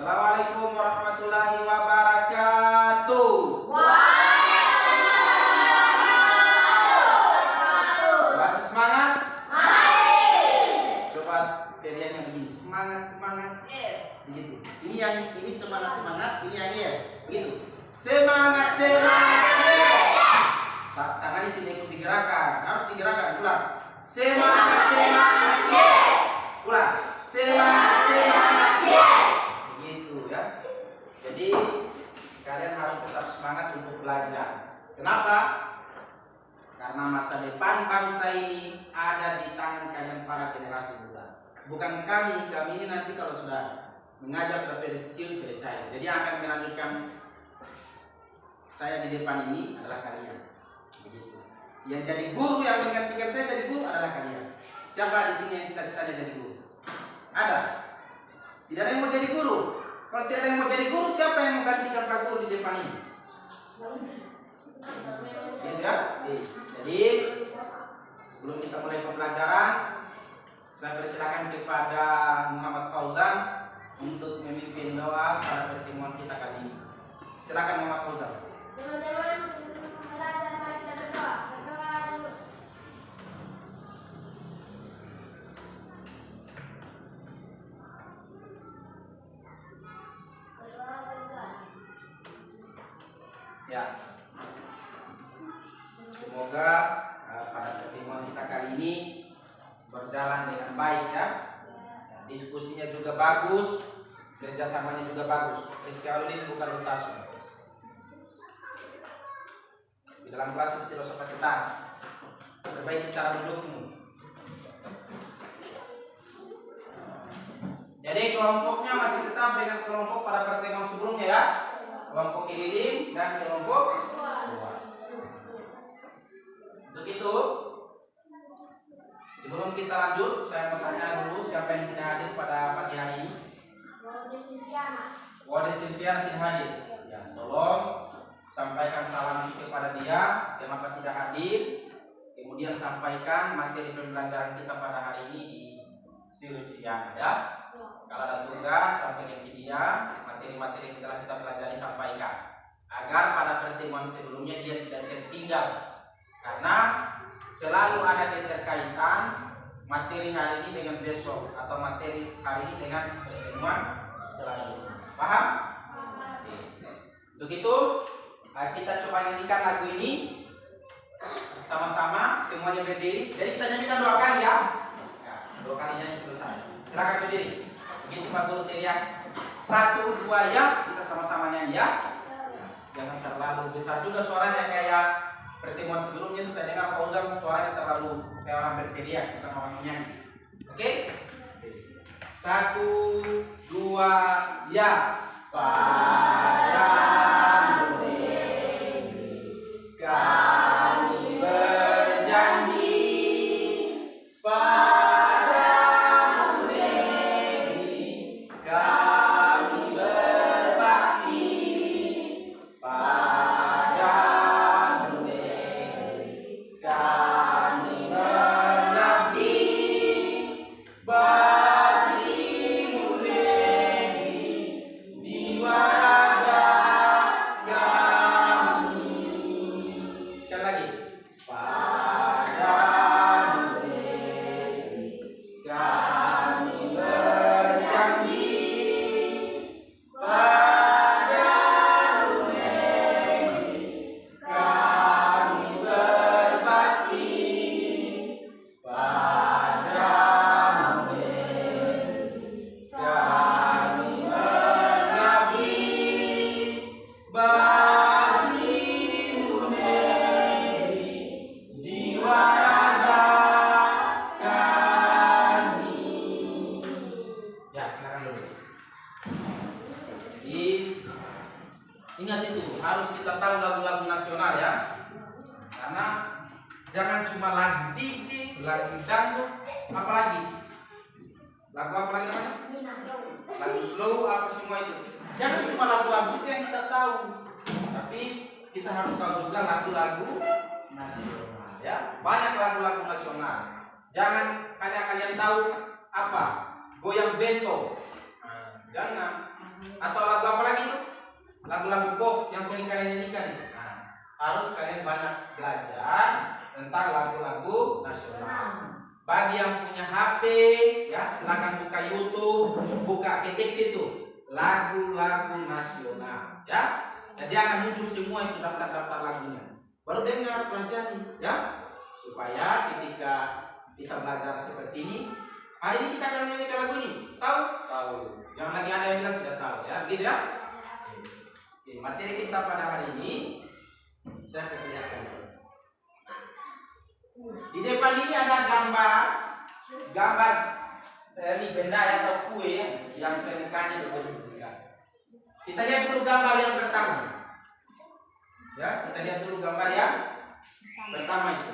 Assalamualaikum warahmatullahi wabarakatuh. Masih semangat? Coba pilihannya begini, semangat, yes, begitu. Ini semangat, ini yang yes, begitu. Semangat, yes. Tangan itu ikut digerakkan, harus digerakkan. Ulang. Semangat, yes. Ulang. Semangat, yes. Begitu ya. Jadi kalian harus tetap semangat untuk belajar. Kenapa? Karena masa depan bangsa ini ada di tangan kalian para generasi muda. Bukan kami ini nanti kalau sudah mengajar sudah pensiun selesai. Jadi yang akan melanjutkan saya di depan ini adalah kalian. Begitu. Yang jadi guru, yang menggantikan saya jadi guru adalah kalian. Siapa di sini yang cita-citanya jadi guru? Ada? Tidak ada yang mau jadi guru. Kalau tidak ada yang mau jadi guru, siapa yang mau gantikan Pak Guru di depan ini? Gitu ya? Jadi sebelum kita mulai pembelajaran, saya persilakan kepada Muhammad Fauzan untuk memimpin doa pada pertemuan kita kali ini. Silakan Muhammad Fauzan. Teman-teman, belajar, mari kita berdoa. Berdoa dulu. Berdoa selesai. Ya. Semoga pada pertemuan kita kali ini berjalan dengan baik ya. Diskusinya juga bagus, kerjasamanya juga bagus. Rizky Aludin bukan Lutasun. Di dalam kelas itu tidak usah pakai tas. Perbaiki cara dudukmu. Jadi kelompoknya masih tetap dengan kelompok pada pertemuan sebelumnya ya. Kelompok keliling dan kelompok luas. Untuk itu, sebelum kita lanjut, saya mau tanya dulu siapa yang tidak hadir pada pagi hari ini. Wade Silviana tidak hadir. Ya, tolong sampaikan salam kepada dia. Kenapa tidak hadir? Kemudian sampaikan materi pembelajaran kita pada hari ini di Silviana ya. Kalau ada tugas sampaikan ke dia, materi-materi yang telah kita pelajari sampaikan. Agar pada pertemuan sebelumnya dia tidak tertinggal. Karena selalu ada keterkaitan materi hari ini dengan besok atau materi hari ini dengan pertemuan selanjutnya. Paham? Untuk itu kita coba nyanyikan lagu ini sama-sama, semuanya berdiri. Jadi kita nyanyikan 2 kali ya. 2 kali nyanyi sebentar. Silakan berdiri. Begitu Pak Guru teriak 1, 2 ya, kita sama-sama nyanyi ya. Jangan terlalu besar juga suaranya kayak pertemuan sebelumnya itu saya dengar Fauzan suaranya terlalu kayak orang berteriak, bukan orang menyanyi. Oke? 1, 2 ya. Padamu negeri kami berjanji, padamu negeri kami berbakti, padamu negeri kami mengabdi, bagimu negeri jiwa raga kami. Sekali lagi. Padamu negeri kami berjanji, padamu negeri kami berbakti, padamu negeri kami mengabdi, bagimu negeri jiwa raga kami. Ya, silakan dulu. Ingat itu, harus kita tahu lagu-lagu nasional ya. Karena jangan cuma lagu DJ, lagu dangdut, apalagi lagu apa lagi namanya? Lagu slow apa semua itu. Jangan cuma lagu-lagu itu yang kita tahu, tapi kita harus tahu juga lagu-lagu nasional ya. Banyak lagu-lagu nasional. Jangan hanya kalian tahu apa goyang bento. Jangan. Atau lagu apa lagi tuh? Lagu-lagu pop yang sering kalian nyanyikan itu. Nah, harus kalian banyak belajar tentang lagu-lagu nasional. Bagi yang punya HP, ya silakan buka YouTube, buka ketik situ lagu-lagu nasional, ya. Jadi akan muncul semua itu daftar-daftar lagunya. Baru dengar, pelajari, ya, supaya ketika kita belajar seperti ini, hari ini kita akan menyanyikan lagu ini. Tahu? Tahu. Jangan lagi ada yang bilang tidak tahu, ya, begitu ya. Oke, materi kita pada hari ini saya akan perlihatkan. Di depan ini ada gambar dari benda atau kue yang pernikahannya berbentuk bulan. Kita lihat dulu gambar yang pertama. Ya, kita lihat dulu gambar yang pertama itu.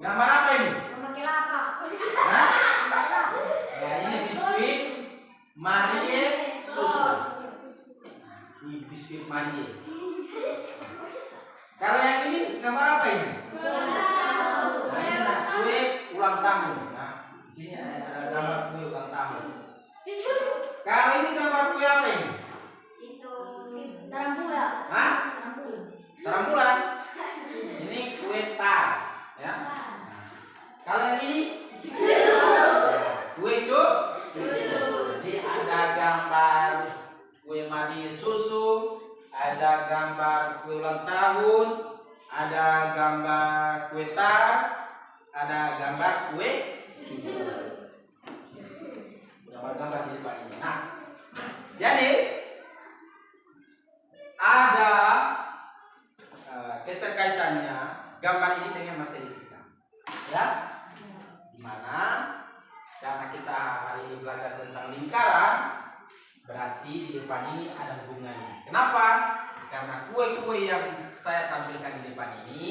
Gambar apa ini? Gambar kelapa. Hah? Ya, ini biskuit Marie susu. Ini biskuit Marie. Kalau yang ini gambar apa ini? Nah, ini kue ulang tahun. Nah, di sini ada gambar kue ulang tahun. Kalau ini gambar kue apa ini? Itu terang bulan. Hah? Terang bulan. Ini kue tar, ya. Kalau yang ini kue cucu. Jadi ada gambar kue Marie susu, ada gambar kue ulang tahun, ada gambar kue tar, ada gambar kue cucu. Gambar-gambar di depan ini. Nah, jadi ada keterkaitannya gambar ini dengan materi kita, ya. Dimana karena kita hari ini belajar tentang lingkaran, berarti di depan ini ada hubungannya. Kenapa? Karena kue-kue yang saya tampilkan di depan ini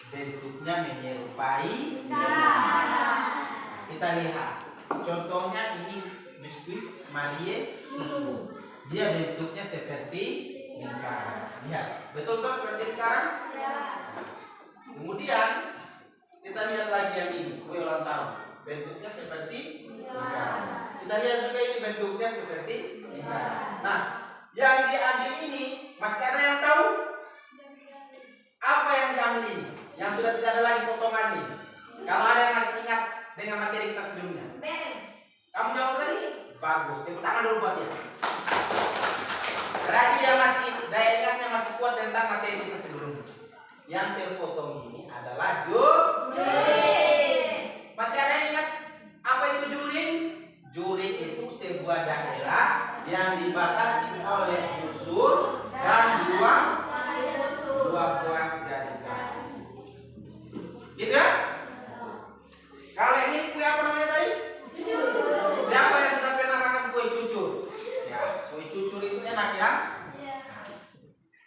bentuknya menyerupai lingkaran. Kita lihat. Contohnya ini biskuit Marie susu. Dia bentuknya seperti lingkaran. Lihat, betul toh seperti lingkaran? Ya. Kemudian kita lihat lagi yang ini kue ulang tahun. Bentuknya seperti lingkaran. Kita lihat juga ini bentuknya seperti lingkaran. Nah, yang diambil ini masih ada yang tahu? Apa yang diambil ini? Yang sudah tidak ada lagi potongan ini. Kalau ada yang masih ingat dengan materi kita sebelumnya. Kamu jawab tadi? Bagus. Tepuk tangan dulu buat dia. Berarti dia masih daya ingatnya masih kuat tentang materi kita sebelumnya. Yang terpotong ini adalah juring. Masih ada yang ingat apa itu juring? Juring itu sebuah daerah yang dibatasi oleh busur dan dua buah jari-jari. Gitu ya? Kalau yang ini kue apa namanya tadi? Siapa yang sudah pernah makan kue cucur? Ya, kue cucur itu enak ya?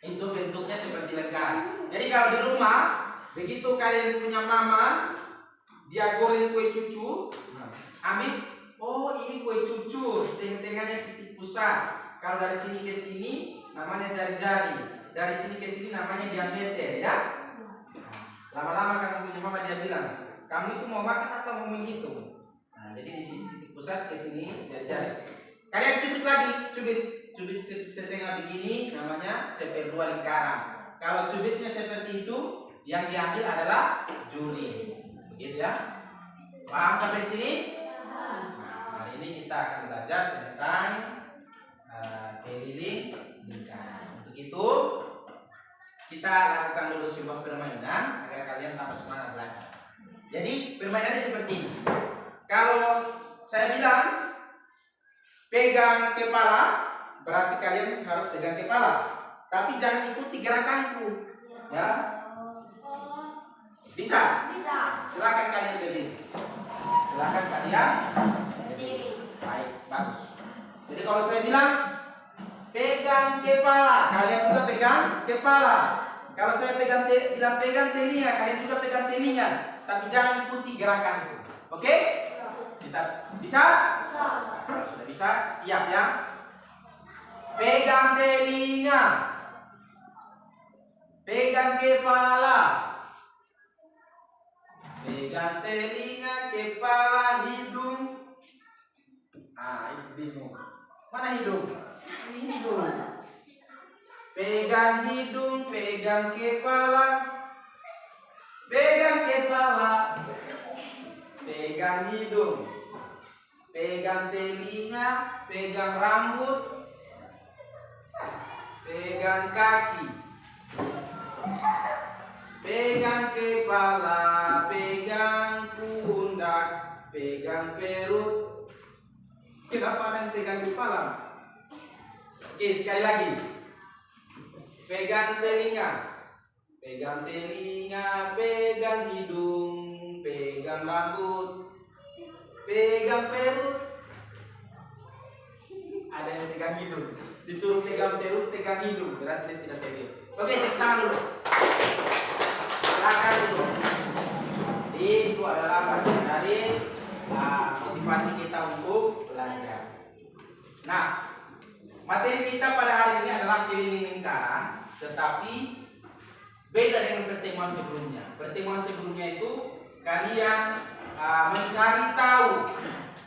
Itu bentuknya seperti lingkaran. Jadi kalau di rumah, begitu kalian punya mama, dia goreng kue cucur, ambil, oh ini kue cucur, tengah-tengahnya titik pusat. Kalau dari sini ke sini, namanya jari-jari. Dari sini ke sini namanya diameter ya. Lama-lama kamu punya mama dia bilang, kamu itu mau makan atau mau menghitung? Nah, jadi di sini titik pusat ke sini jari-jari. Kalian cubit lagi, cubit setengah begini namanya seperdua lingkaran. Kalau cubitnya seperti itu, yang diambil adalah juring. Begitu ya? Paham sampai di sini? Nah, hari ini kita akan belajar tentang keliling lingkaran. Untuk itu kita lakukan dulu sebuah permainan agar kalian tambah semangat belajar. Jadi permainannya seperti ini. Kalau saya bilang pegang kepala, berarti kalian harus pegang kepala. Tapi jangan ikuti gerakanku, ya. Bisa? Bisa. Silakan kalian berdiri. Silakan kalian berdiri. Baik, bagus. Jadi kalau saya bilang pegang kepala, kalian juga pegang kepala. Kalau saya bilang pegang telinga, kalian juga pegang telinga. Tapi jangan ikuti gerakanku. Oke? Kita bisa? Kalau sudah bisa, siap ya. Pegang telinga. Pegang kepala. Pegang telinga, kepala, hidung. bingung. Mana hidung? Hidung. Pegang hidung, pegang kepala. Pegang kepala. Pegang hidung. Pegang telinga, pegang rambut. Pegang kaki. Pegang kepala, pegang pundak, pegang perut. Kenapa ada yang pegang kepala? Oke, sekali lagi. Pegang telinga. Pegang telinga, pegang hidung, pegang rambut, pegang perut. Ada yang pegang hidung. Disuruh pegang perut, pegang hidung. Berarti dia tidak serius. Oke, cek tangan dulu. Silakan dulu. Itu adalah bagian dari motivasi kita untuk belajar. Nah, materi kita pada hari ini adalah keliling lingkaran, tetapi beda dengan pertemuan sebelumnya. Pertemuan sebelumnya itu kalian mencari tahu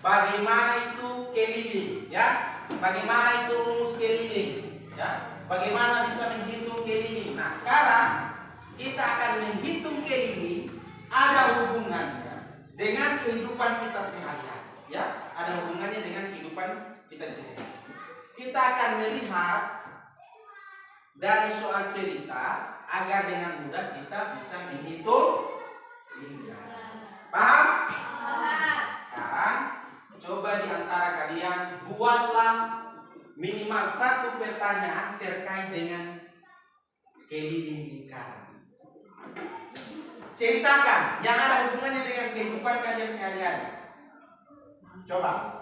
bagaimana itu keliling, ya, bagaimana itu rumus keliling, ya, bagaimana bisa menghitung keliling. Nah, sekarang kita akan menghitung keliling, ada hubungannya dengan kehidupan kita sehari-hari, ya, ada hubungannya dengan kehidupan kita sehari-hari. Kita akan melihat dari soal cerita agar dengan mudah kita bisa menghitung lingkaran. Paham? Sekarang coba di antara kalian buatlah minimal satu pertanyaan terkait dengan keliling lingkaran. Ceritakan yang ada hubungannya dengan kehidupan kalian sehari-hari. Coba.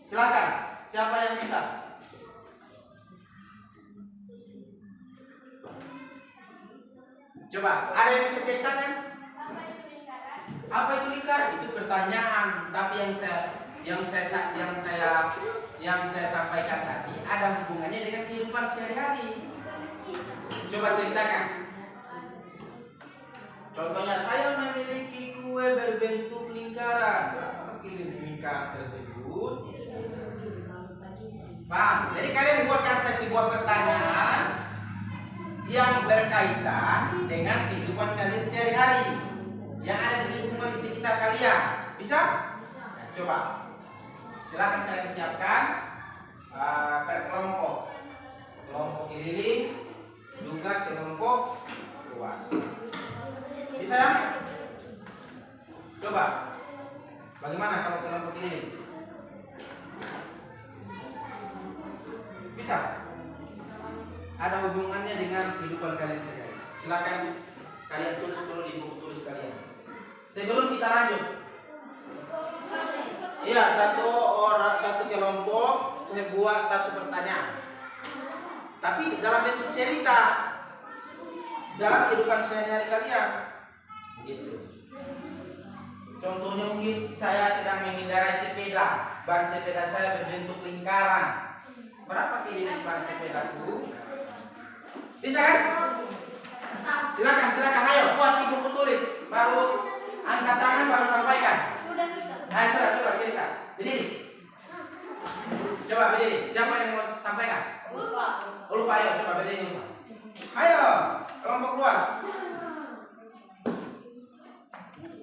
Silakan. Siapa yang bisa? Coba. Ada yang bisa ceritakan? Apa itu lingkaran? Itu pertanyaan. Tapi yang saya sampaikan tadi ada hubungannya dengan kehidupan sehari-hari. Coba ceritakan. Contohnya, saya memiliki kue berbentuk lingkaran. Berapakah keliling lingkaran tersebut? Paham? Jadi kalian buatkan saya sebuah pertanyaan yang berkaitan dengan kehidupan kalian sehari-hari yang ada di lingkungan di sekitar kalian. Bisa? Nah, coba. Silakan kalian siapkan per kelompok. Kelompok keliling juga kelompok luas. Bisa ya? Coba. Bagaimana kalau kelompok ini? Bisa? Ada hubungannya dengan kehidupan kalian sehari-hari. Silakan kalian tulis dulu di buku tulis kalian. Sebelum kita lanjut. Iya, satu kelompok satu pertanyaan. Tapi dalam bentuk cerita. Dalam kehidupan sehari-hari kalian. Begitu. Contohnya mungkin saya sedang mengendarai sepeda, ban sepeda saya berbentuk lingkaran. Berapa keliling ban sepedaku? Bisa kan? Silakan, ayo buat di buku tulis, baru angkat tangan baru sampaikan. Ayo sudah, coba cerita. Berdiri. Coba berdiri. Siapa yang mau sampaikan? Ulfa, ayo coba berdiri Ulfa. Ayo, kelompok luas.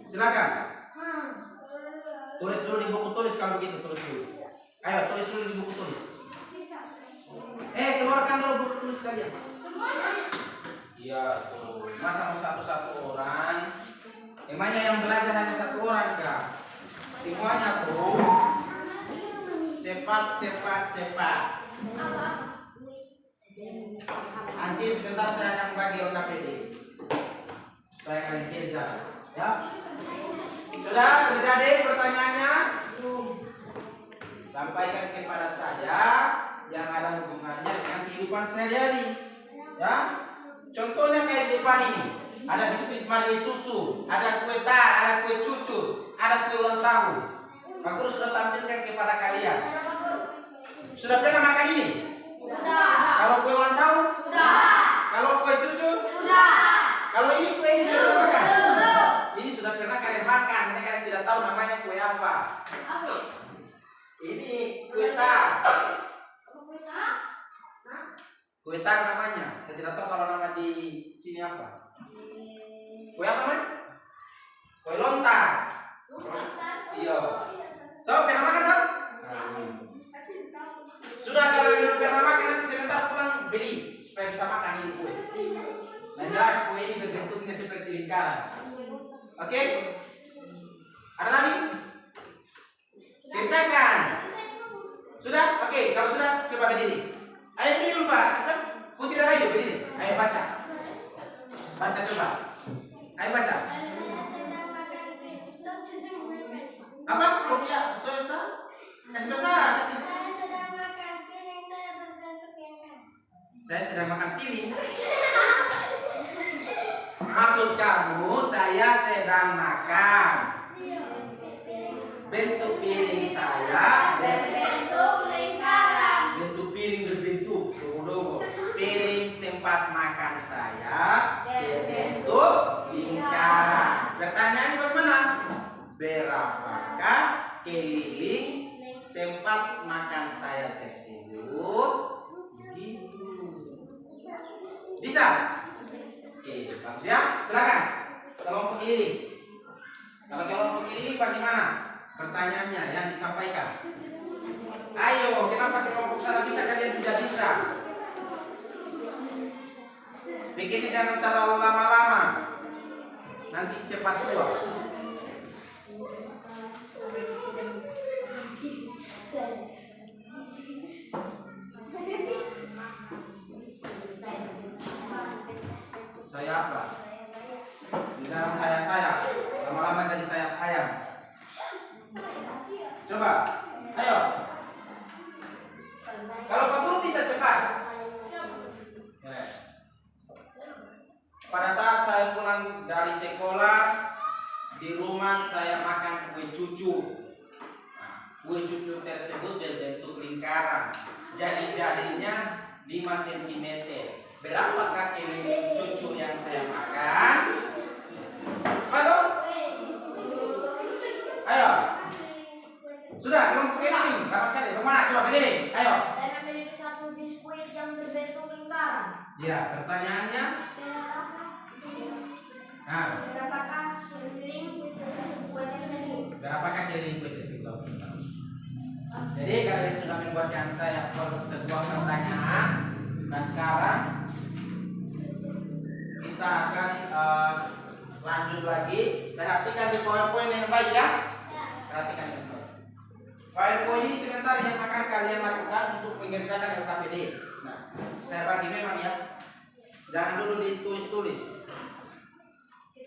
Silakan. Tulis dulu di buku tulis kalau begitu, tulis dulu. Ayo, tulis dulu di buku tulis. Keluarkan dulu buku tulis kalian. Iya, tuh. Masa mau satu-satu orang? Emangnya yang belajar hanya satu orang kah? Semuanya tuh. Cepat. Nanti sebentar saya akan bagi OKPD supaya kalian bisa, ya. Sudah jadi pertanyaannya? Sampaikan kepada saya yang ada hubungannya dengan kehidupan sehari-hari, ya. Contohnya kayak di depan ini, ada biskuit Marie susu, ada kue tar, ada kue cucu, ada kue ulang tahun. Pak Guru sudah tampilkan kepada kalian. Sudah pernah makan ini? Sudah. Kalau kue ulang tahun? Sudah. Kalau kue cucu? Sudah. Kalau ini kue ini sudah pernah makan? Ini sudah pernah kalian makan, karena kalian tidak tahu namanya kue apa. Ini kue tar. Hah? Kue tar namanya. Saya tidak tahu kalau nama di sini apa. Kue apa namanya? Kue lontar. Iya. Tahu pernah makan tahu? Nah, ini. Sudah kalau belum pernah makan nanti sebentar pulang beli supaya bisa makan ini kue. Nah jelas kue ini berbentuknya seperti lingkaran. Oke? Ada lagi? Ceritakan. Sudah? Oke, kalau sudah coba berdiri. Ayo berdiri dulu Pak. Putri Rahayu berdiri. Ayo baca. Baca coba. Ayo baca. Apa? Kok dia sosa? Kasih besar, kasih. Saya sedang makan piring. Maksud kamu saya sedang makan. Bentuk piring saya Berbentuk lingkaran. bentuk piring berbentuk tunggu. Piring tempat makan saya berbentuk lingkaran. Pertanyaan bagaimana? Berapakah keliling tempat makan saya tersebut? Gitu. Bisa? Oke, bagus ya. Silakan. Kelompok keliling. Kalau kelompok keliling bagaimana? Pertanyaannya yang disampaikan. Ayo, kenapa kelompok sana bisa kalian tidak bisa? Bikinnya jangan terlalu lama-lama. Nanti cepat tua. Saya apa? Di dalam saya. Lama-lama jadi sayap ayam. Coba, ayo. Kalau Pak Guru bisa cepat. Pada saat saya pulang dari sekolah, di rumah saya makan kue cucu. Nah, kue cucu tersebut berbentuk lingkaran. Jadinya 5 cm. Berapakah keliling cucu yang saya makan? Halo? Ayo. Sudah, kelompok keliling. Berapa sekali? Bagaimana? Coba berdiri. Ayo. Saya memiliki satu biskuit yang berbentuk lingkaran. Ya, pertanyaannya. Nah, Berapakah keliling kue tersebut? berapakah keliling kue tersebut? Jadi kalian sudah membuatkan saya sebuah pertanyaan. Nah sekarang kita akan lanjut lagi. Perhatikan di poin-poin yang baik ya. Perhatikan yang baik. Poin-poin ini sebentar yang akan kalian lakukan untuk mengerjakan LKPD. Nah, saya bagi memang ya. Jangan dulu ditulis-tulis.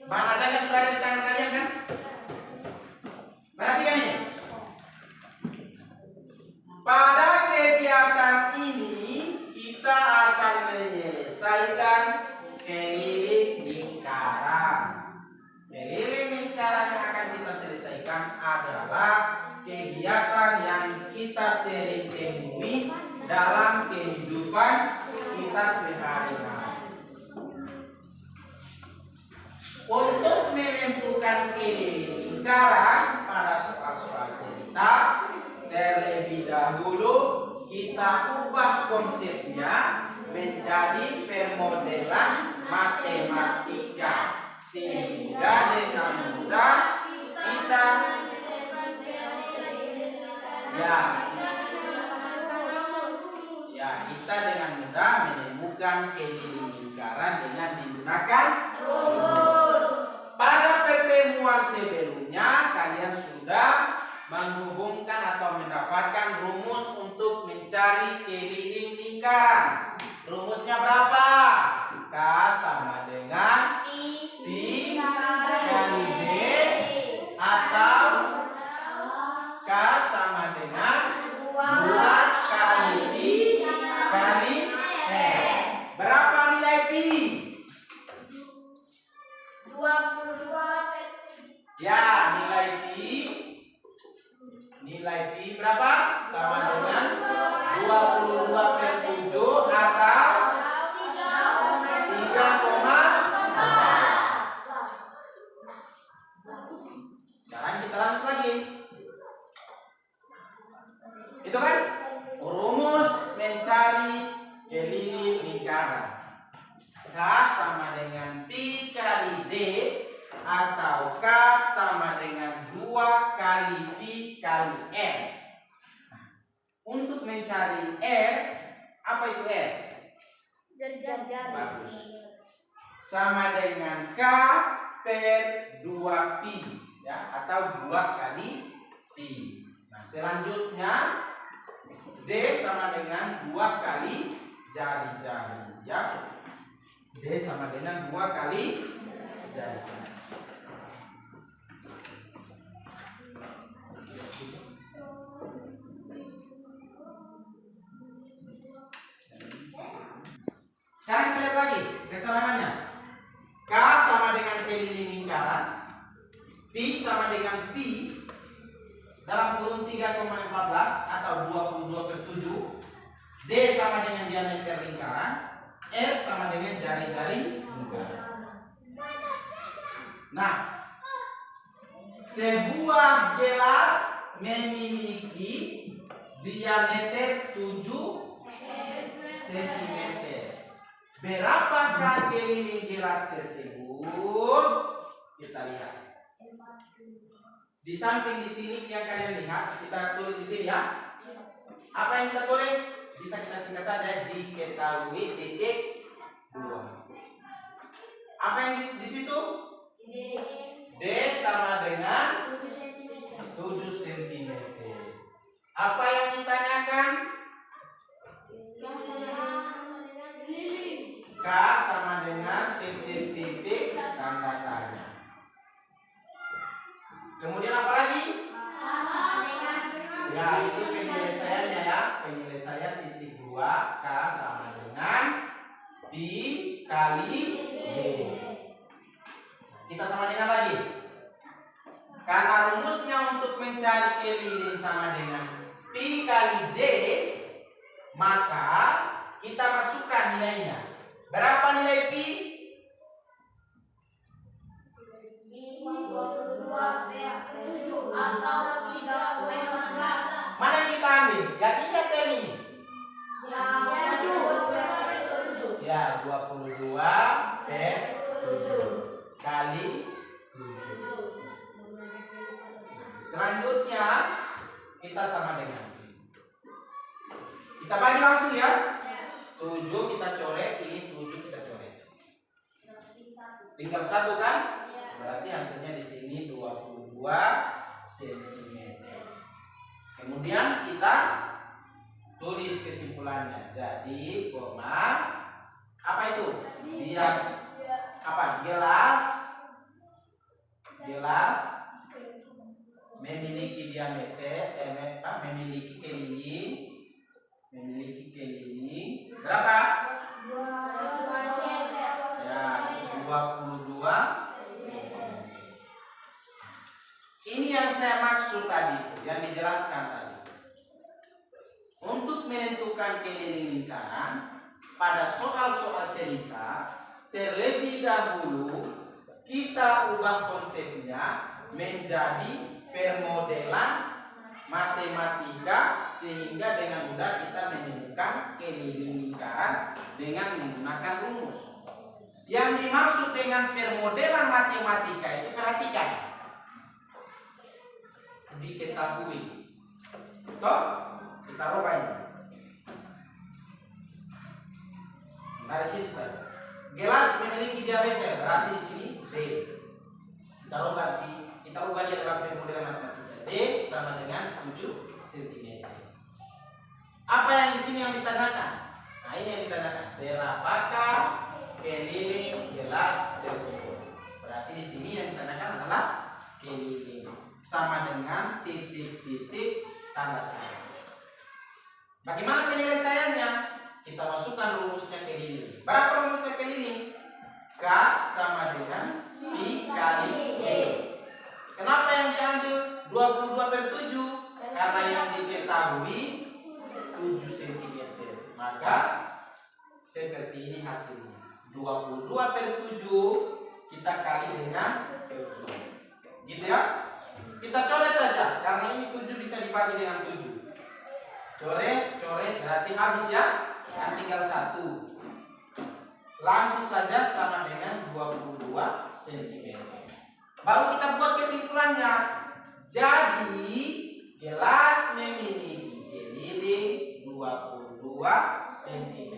Bahan ajarnya sudah ada di tangan kalian kan? Perhatikan ini. Pada kegiatan ini kita akan menyelesaikan keliling lingkaran. Keliling lingkaran yang akan kita selesaikan adalah kegiatan yang kita sering temui dalam kehidupan kita sehari-hari. Untuk menentukan keliling lingkaran pada soal-soal cerita, terlebih dahulu kita ubah konsepnya menjadi permodelan matematika sehingga dengan mudah kita kita dengan mudah menemukan keliling lingkaran dengan menggunakan rumus. Pada pertemuan sebelumnya kalian sudah menghubungkan atau mendapatkan rumus untuk mencari keliling lingkaran. Rumusnya berapa? K sama dengan P kali B atau K sama dengan 2 kali I kali N. Berapa nilai Pi? 22. Ya, nilai Pi berapa? Sama dengan 22 per 7 atau 3,14. Sekarang kita lanjut lagi. Begitu kan? Rumus mencari keliling lingkaran. K sama dengan pi kali D atau K sama dengan 2 kali pi kali R. Untuk mencari R, apa itu R? Jari-jari. Bagus. Sama dengan K per 2 pi, ya, atau 2 kali pi. Nah, selanjutnya D sama dengan 2 kali jari-jari, ya. D sama dengan 2 kali jari-jari. Sekarang kita lihat lagi keterangannya. K sama dengan keliling lingkaran, pi sama dengan pi dalam kurun 3,14 atau 22/7. D sama dengan diameter lingkaran, R sama dengan jari-jari lingkaran. Nah, sebuah gelas memiliki diameter 7 cm. Berapakah keliling gelas tersebut? Kita lihat. Di samping di sini yang kalian lihat, kita tulis di sini, ya. Apa yang kita tulis? Bisa kita singkat saja, diketahui titik 2. Apa yang di situ? D sama dengan 7 cm. Apa yang ditanyakan? K sama dengan titik-titik tanda tanya. Kemudian apa lagi? Ya, itu penyelesaiannya, ya. Penyelesaian titik 2, K sama dengan pi kali D. Kita sama dengan lagi. Karena rumusnya untuk mencari keliling sama dengan pi kali D, maka kita masukkan nilainya. Berapa nilai pi? 22/7 atau 3/14. Mana yang kita ambil? Yang ini atau yang ini? Yang 22/7. Ya, 22/7 kali 7. Selanjutnya kita sama dengan sini. Kita bagi langsung, ya. 7 kita coret, ini 7 kita coret. Tinggal 1 kan? Berarti hasilnya di sini 22 cm. Kemudian kita tulis kesimpulannya. Jadi, apa itu? Dia apa? Gelas memiliki diameter, memiliki keliling berapa? Ya, 22 cm. Ini yang saya maksud tadi, yang dijelaskan tadi. Untuk menentukan keliling lingkaran pada soal-soal cerita, terlebih dahulu kita ubah konsepnya menjadi permodelan matematika sehingga dengan mudah kita menemukan keliling lingkaran dengan menggunakan rumus. Yang dimaksud dengan permodelan matematika itu, perhatikan, diketahui. Toh, kita rubah ini. Dari situ tadi. Gelas memiliki diameter, berarti di sini D. Kita ubah dia dalam permodelan matematika. D sama dengan 7 cm. Apa yang di sini yang ditanyakan? Nah, ini yang ditanyakan. Berapakah keliling gelas tersebut? Berarti di sini yang ditanyakan adalah keliling. Sama dengan titik-titik tanda tanya. Bagaimana penyelesaiannya? Kita masukkan rumusnya keliling. Berapa rumusnya keliling? K sama dengan pi kali D. Kenapa yang diambil 22/7? Karena yang diketahui 7 cm. Maka seperti ini hasilnya. 22/7 kita kali dengan 7. Gitu, ya. Kita coret saja karena ini 7 bisa dibagi dengan 7. Coret berarti habis ya. Kan tinggal 1. Langsung saja sama dengan 22 cm. Baru kita buat kesimpulannya. Jadi gelas memiliki keliling 22 cm.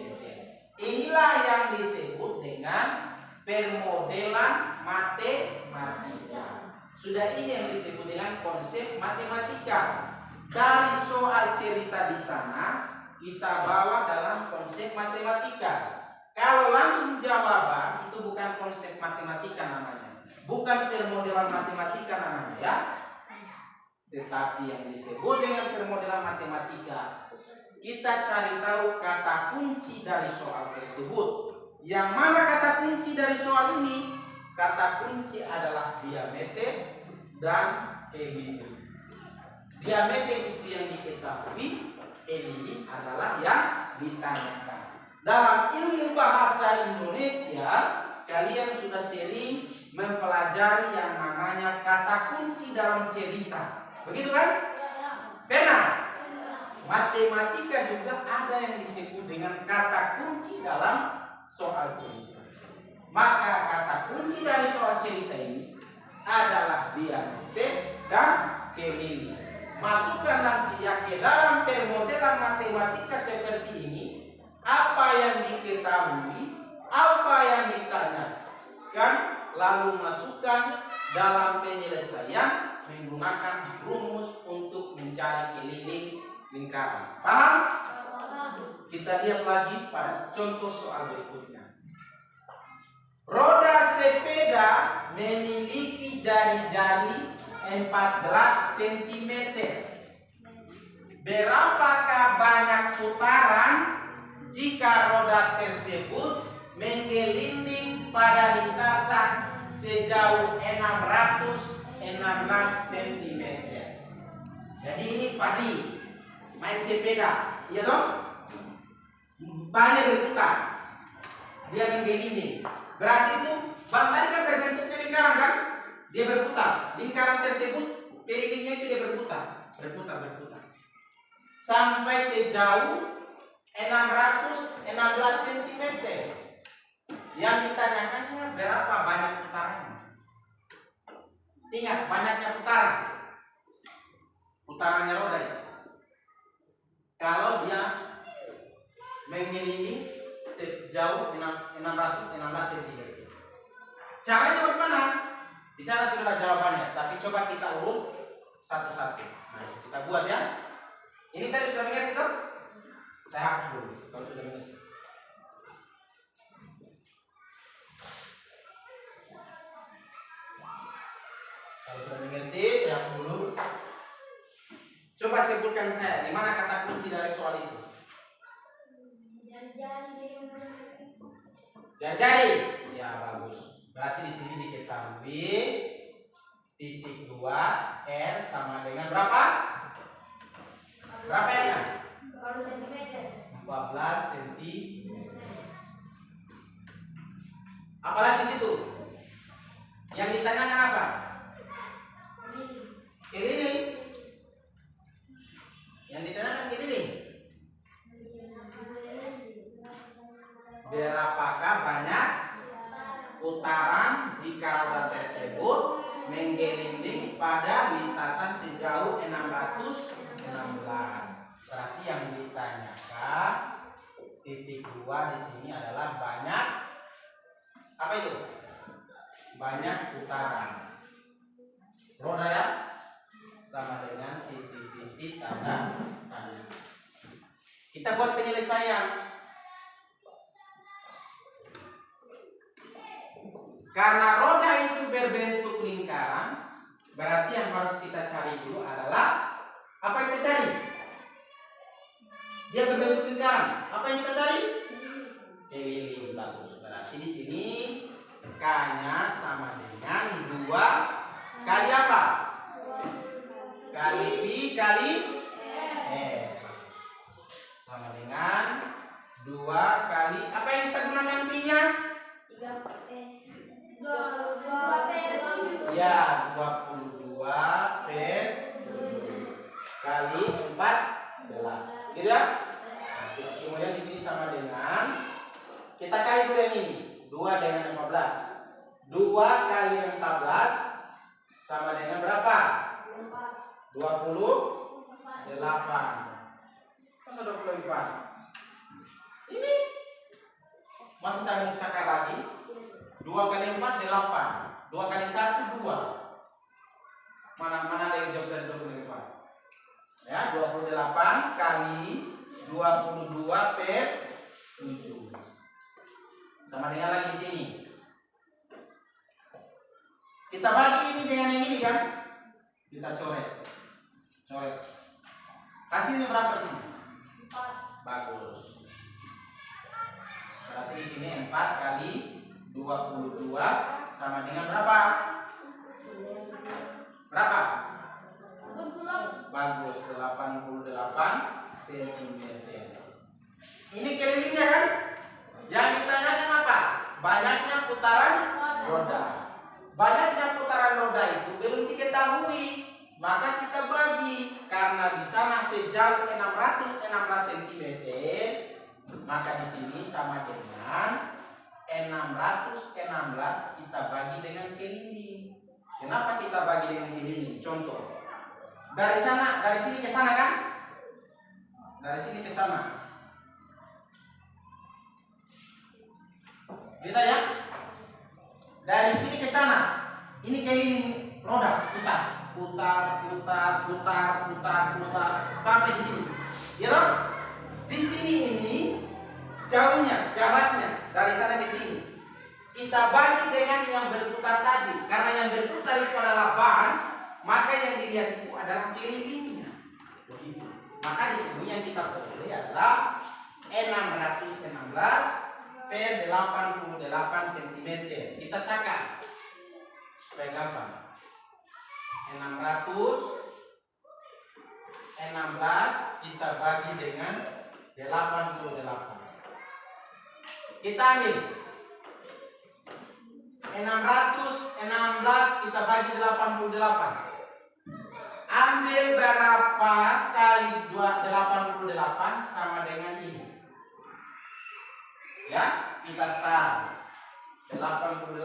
Inilah yang disebut dengan permodelan matematika. Sudah ini yang disebut dengan konsep matematika. Dari soal cerita di sana kita bawa dalam konsep matematika. Kalau langsung jawaban itu bukan konsep matematika namanya, bukan permodelan matematika namanya ya. Tetapi yang disebut dengan permodelan matematika, kita cari tahu kata kunci dari soal tersebut. Yang mana kata kunci dari soal ini? Kata kunci adalah diameter dan keliling. Diameter itu yang diketahui, keliling adalah yang ditanyakan. Dalam ilmu bahasa Indonesia, kalian sudah sering mempelajari yang namanya kata kunci dalam cerita. Begitu kan? Pernah? Matematika juga ada yang disebut dengan kata kunci dalam soal cerita. Maka kata kunci dari soal cerita ini adalah diameter dan keliling. Masukkan nanti ya ke dalam permodelan matematika seperti ini. Apa yang diketahui, apa yang ditanyakan, lalu masukkan dalam penyelesaian menggunakan rumus untuk mencari keliling lingkaran. Paham? Kita lihat lagi pada contoh soal berikutnya. Roda sepeda memiliki jari-jari 14 cm. Berapakah banyak putaran jika roda tersebut mengeliling pada lintasan sejauh 616 cm? Jadi ini Fadi main sepeda, iya toh? Banyak berputar, dia mengeliling. Berarti itu bang tadi kan terbentuknya lingkaran kan? Dia berputar. Lingkaran tersebut kelilingnya itu dia berputar. Sampai sejauh 616 cm. Yang ditanyakannya berapa banyak putarannya? Ingat banyaknya putaran. Putarannya roda itu. Kalau dia mengelilingi sejauh 616 cm. Caranya bagaimana? Di sana sudah ada jawabannya, tapi coba kita urut satu-satu. Nah, kita buat ya. Ini tadi sudah mengerti toh? Saya hapus dulu kalau sudah mengerti. Kalau sudah mengerti, saya hapus dulu. Coba sebutkan saya, di mana kata kunci dari soal itu? Jari-jari. Ya, bagus. Berarti di sini diketahui titik 2 R sama dengan berapa? Berapa R-nya? 14 cm. Apalagi di situ? Yang ditanyakan apa? Keliling. Yang ditanyakan keliling. Berapakah banyak putaran jika roda tersebut mengeliling pada lintasan sejauh 616? Berarti yang ditanyakan titik 2 di sini adalah banyak apa itu? Banyak putaran roda ya, sama dengan titik-titik tanda tanya. Kita buat penyelesaian. Karena roda itu berbentuk lingkaran, berarti yang harus kita cari dulu adalah apa yang kita cari? Dia berbentuk lingkaran. Apa yang kita cari? Keliling. Bagus. Berarti di sini K-nya sama dengan 2 kali apa? Kali B kali E. Sama dengan 2 kali apa yang kita gunakan B-nya? 22 per 7 kali 4 Gitu ya? Nah, kemudian di sini sama dengan kita kali dulu yang ini. 2 dengan 15. 2 kali 14 sama dengan berapa? 28. Masa 24? Ini masih saya mau cakap lagi. 2 kali 4 8. 2 kali 1 2. Mana ada yang jawab dari 24? Ya, 28 kali 22 per 7. Sama dengan lagi di sini. Kita bagi ini dengan yang ini kan? Kita coret. Hasilnya berapa di sini? 4. Bagus. Berarti di sini 4 kali 22 sama dengan berapa? Berapa? Bagus, 88 cm. Ini kelilingnya kan? Yang ditanyakan apa? Banyaknya putaran roda. Banyaknya putaran roda itu belum diketahui, maka kita bagi. Karena di sana sejauh 616 cm, maka di sini sama dengan 616 kita bagi dengan keliling. Kenapa kita bagi dengan keliling? Contoh. Dari sini ke sana kan? Dari sini ke sana. Lihat ya. Dari sini ke sana. Ini keliling roda, putar sampai di sini. Ya toh? Di sini ini jaraknya dari sana ke sini. Kita bagi dengan yang berputar tadi. Karena yang berputar itu adalah ban, maka yang dilihat itu adalah kelilingnya. Begitu. Maka di sini yang kita peroleh adalah 616 per 88 cm. Kita cakap supaya gampang. 616 kita bagi dengan 88. Kita ambil 616 kita bagi 88. Ambil berapa kali 88 sama dengan ini. Ya, kita start. 88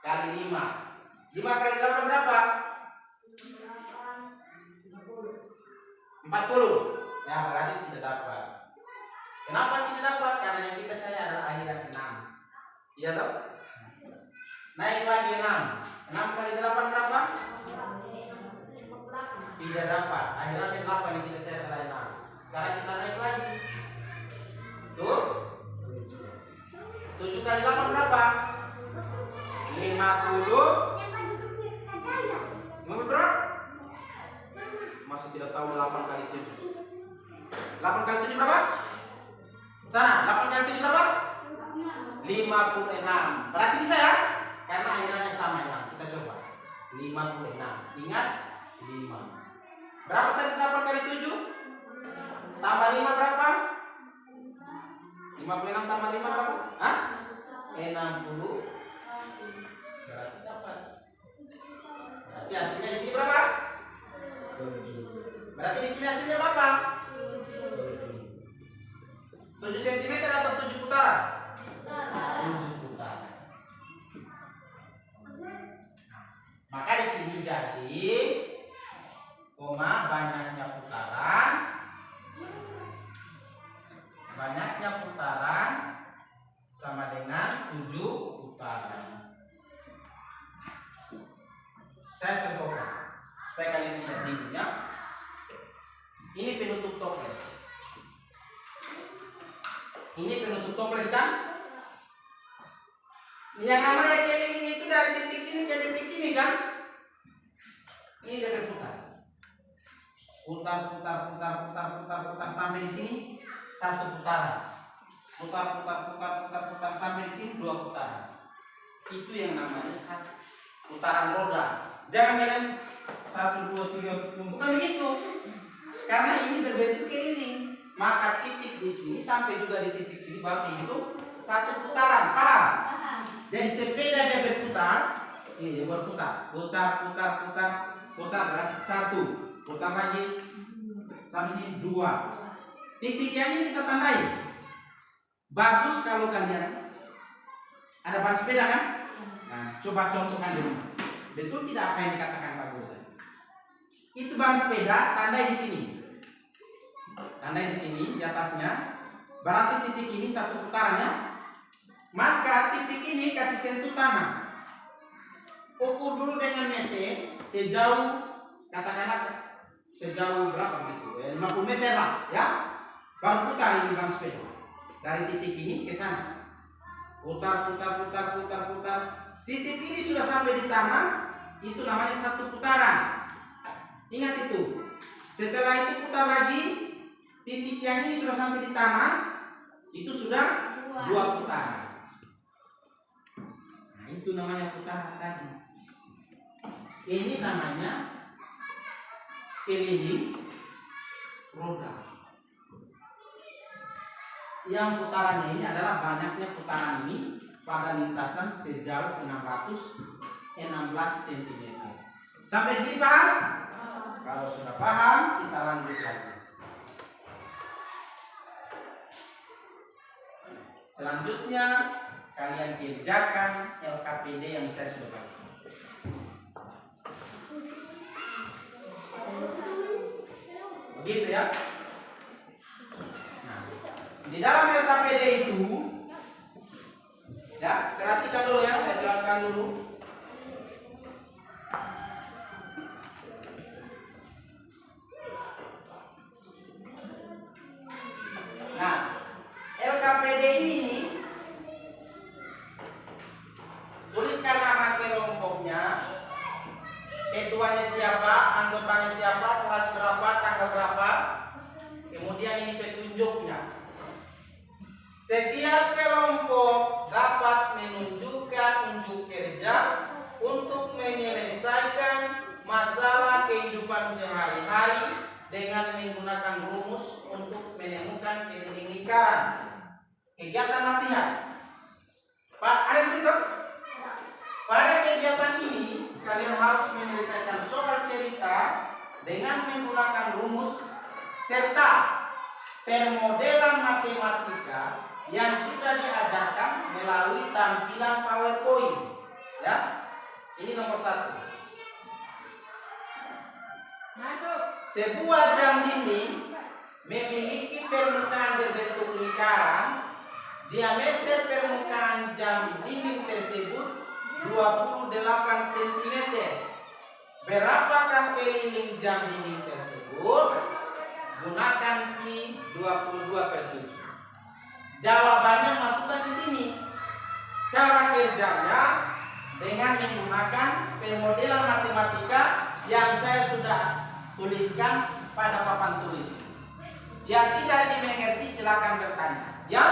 kali 5. 5 kali 8 berapa? 40. Ya, berarti tidak dapat. Kenapa tidak dapat? Karena yang kita cari adalah akhiran 6. Iya toh? Naik lagi 6. 6 kali 8 berapa? Tidak dapat. Akhirannya 8 yang kita cari adalah 6. Sekarang kita naik lagi. Tuh. 7 kali 8 berapa? 50. 50 berapa? Masih tidak tahu 8 kali 7. 8 kali 7 berapa? Sana, 8 kali 7 berapa? 56. Berarti bisa ya? Karena akhirannya sama ya. Kita coba. 56. Ingat 5. Berapa tadi 8 kali 7? Tambah 5 berapa? 56 tambah 5 berapa? Hah? 60. Berarti dapat. Berarti hasilnya di sini berapa? 7. Berarti di sini hasilnya berapa? 7 cm atau 7 putaran? 7 putaran. Maka di sini jadi banyaknya putaran sama dengan 7 putaran. Saya contohkan supaya kalian bisa bingung ya. Ini penutup toples. Ini penutup toples kan? Yang namanya keliling itu dari titik sini ke titik sini kan? Ini dia berputar. Putar sampai di sini 1 putaran. Putar sampai di sini 2 putaran. Itu yang namanya 1 putaran roda. Jangan kalian 1 2 3 bukan begitu. Karena ini berbentuk keliling. Maka titik di sini sampai juga di titik sini berarti itu 1 putaran. Paham? Jadi sepeda dia berputar, ini dia berputar, putar berarti 1, putar lagi 1 Sampai sini 2. Titik yang ini kita tandai. Bagus kalau kalian ada ban sepeda kan? Nah, coba contohkan di rumah. Betul tidak apa yang dikatakan Pak Guru tadi? Itu ban sepeda, tandai di sini. Tandai di sini di atasnya. Berarti titik ini satu putarannya. Maka titik ini kasih sentuh tanah. Ukur dulu dengan meter sejauh, katakanlah sejauh berapa gitu? 50 meter lah, ya. Baru putar ini ban sepeda. Dari titik ini ke sana. Putar. Titik ini sudah sampai di tanah, itu namanya satu putaran. Ingat itu. Setelah itu putar lagi, titik yang ini sudah sampai di tanah, itu sudah 2 putaran. Nah, itu namanya putaran tadi. Ini namanya keliling roda. Yang putarannya ini adalah banyaknya putaran ini pada lintasan sejauh 616 cm. Sampai di sini paham? Kalau sudah paham, kita lanjut lagi. Selanjutnya, kalian kerjakan LKPD yang saya sudah bagi. Begitu ya. Nah, di dalam LKPD itu, ya, perhatikan dulu ya, saya jelaskan dulu. Nah, LKPD ini tuliskan nama kelompoknya, ketuanya siapa, anggotanya siapa, kelas berapa, tanggal berapa, kemudian ini petunjuknya. Setiap kelompok dapat menunjukkan unjuk kerja untuk menyelesaikan masalah kehidupan sehari-hari dengan menggunakan rumus untuk menemukan keliling lingkaran. Kegiatan latihan. Pak, ada di situ? Pada kegiatan ini, kalian harus menyelesaikan soal cerita dengan menggunakan rumus serta permodelan matematika yang sudah diajarkan melalui tampilan PowerPoint. Ya, ini nomor 1. Sebuah jam dinding memiliki permukaan berbentuk lingkaran. Diameter permukaan jam dinding tersebut 28 cm. Berapakah keliling jam dinding tersebut? Gunakan pi 22/7. Jawabannya masukkan di sini. Cara kerjanya dengan menggunakan permodelan matematika yang saya sudah tuliskan pada papan tulis. Yang tidak dimengerti silakan bertanya. Ya,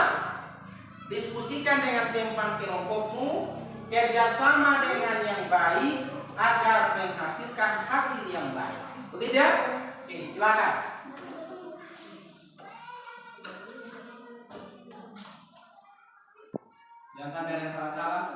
diskusikan dengan teman kelompokmu, kerjasama dengan yang baik agar menghasilkan hasil yang baik. Begitu ya? Oke, silakan. Jangan sampai ada yang salah-salah.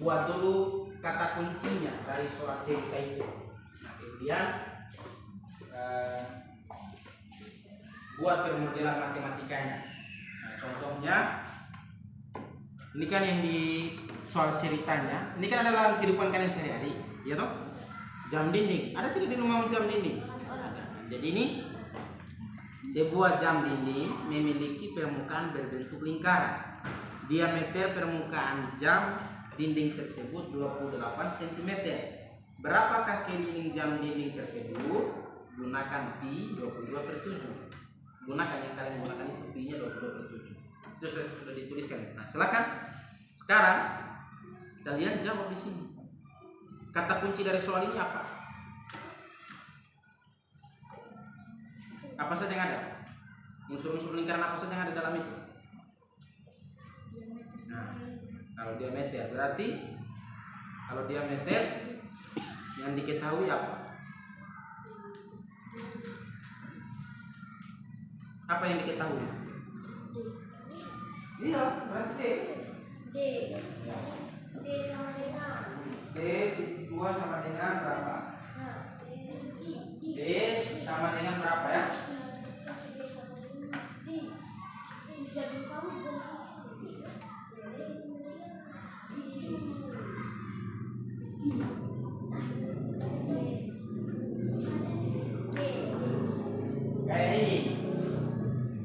buat dulu kata kuncinya dari soal cerita itu. Nah, kemudian buat permodelan matematikanya. Nah, contohnya ini kan yang di soal ceritanya. Ini kan adalah kehidupan kalian sehari-hari, ya toh? Jam dinding. Ada tidak di rumah jam dinding? Ada. Jadi ini sebuah jam dinding memiliki permukaan berbentuk lingkaran. Diameter permukaan jam dinding tersebut 28 cm. Berapakah keliling jam dinding tersebut? Gunakan pi 22/7. Gunakan yang kalian gunakan itu pi-nya 22/7. Itu sudah dituliskan. Nah, silakan. Sekarang kalian jawab di sini. Kata kunci dari soal ini apa? Apa saja yang ada? Unsur-unsur lingkaran apa saja yang ada dalam itu? Nah, kalau diameter berarti kalau diameter yang diketahui apa? Apa yang diketahui? Iya, berarti D. D sama dengan D 2 sama dengan berapa? D sama dengan berapa ya? Kayak ini.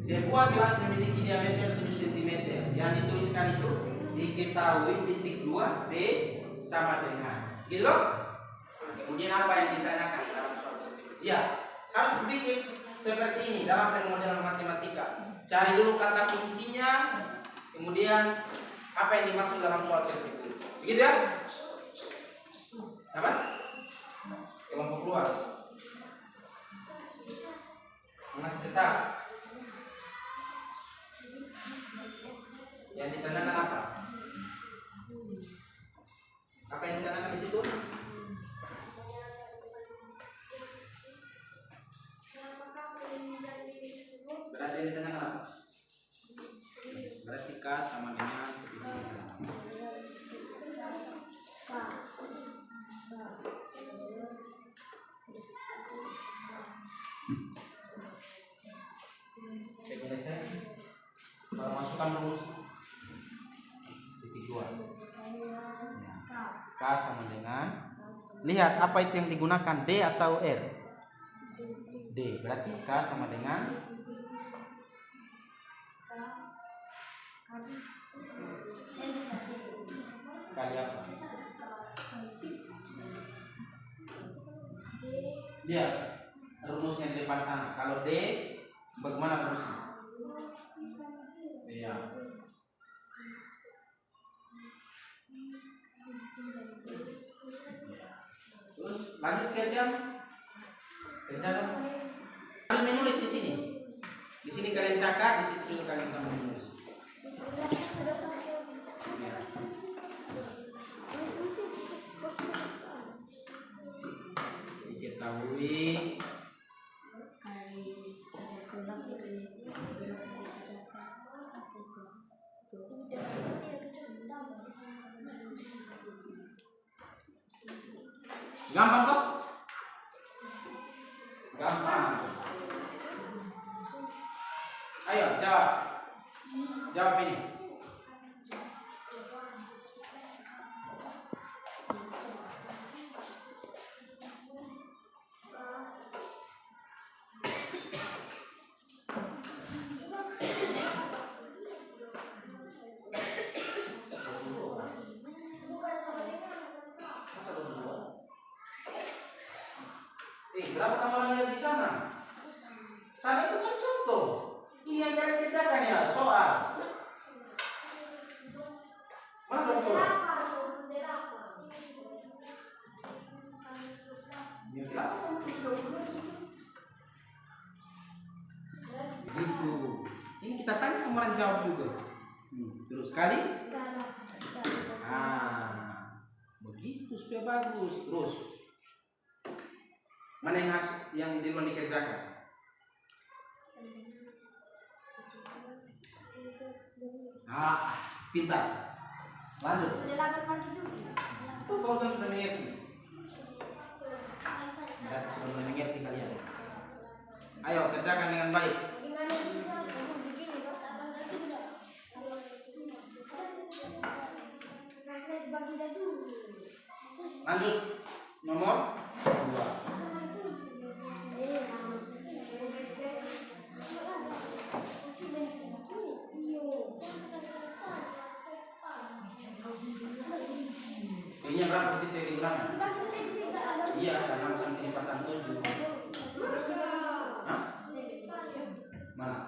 Sebuah gelas memiliki diameter 7 cm. Yang dituliskan itu diketahui titik 2 D sama dengan. Gitu loh? Nah, kemudian apa yang ditanyakan dalam soal tersebut? Ya, harus bikin seperti ini dalam permodelan matematika. Cari dulu kata kuncinya, kemudian apa yang dimaksud dalam soal tersebut. Begitu ya? Apa? Kelompok luas. Masih tetap. Yang ditanyakan apa? Apa yang ditanyakan di situ? Berarti yang ditanyakan apa? Berarti K sama dengan begini saya. Kalau masukkan rumus titik 2. K sama dengan, lihat apa itu yang digunakan, D atau R? D. Berarti K sama dengan kali apa? Lihat rumusnya di depan sana. Kalau D, bagaimana rumusnya? Iya. Terus lanjut ke jam. Kalian menulis di sini. Di sini kalian catat, di situ juga kalian sama menulis. Ya. Diketahui gampang toh? Gampang. Ayo jawab. Jawab ini. Berapa kamu lihat di sana? Sana itu kan contoh. Ini yang kalian kerjakan ya, soal. Mana dokter? Ini berapa? Begitu. Ini kita tanya kemarin jawab juga. Terus kali? Begitu supaya bagus. Terus. Mana yang di luar dikerjakan? Pintar. Lanjut. Lanjut nomor 2. Ini berapa sih yang digunakan? Iya, karena musim kelipatan 7. Hah? Mana?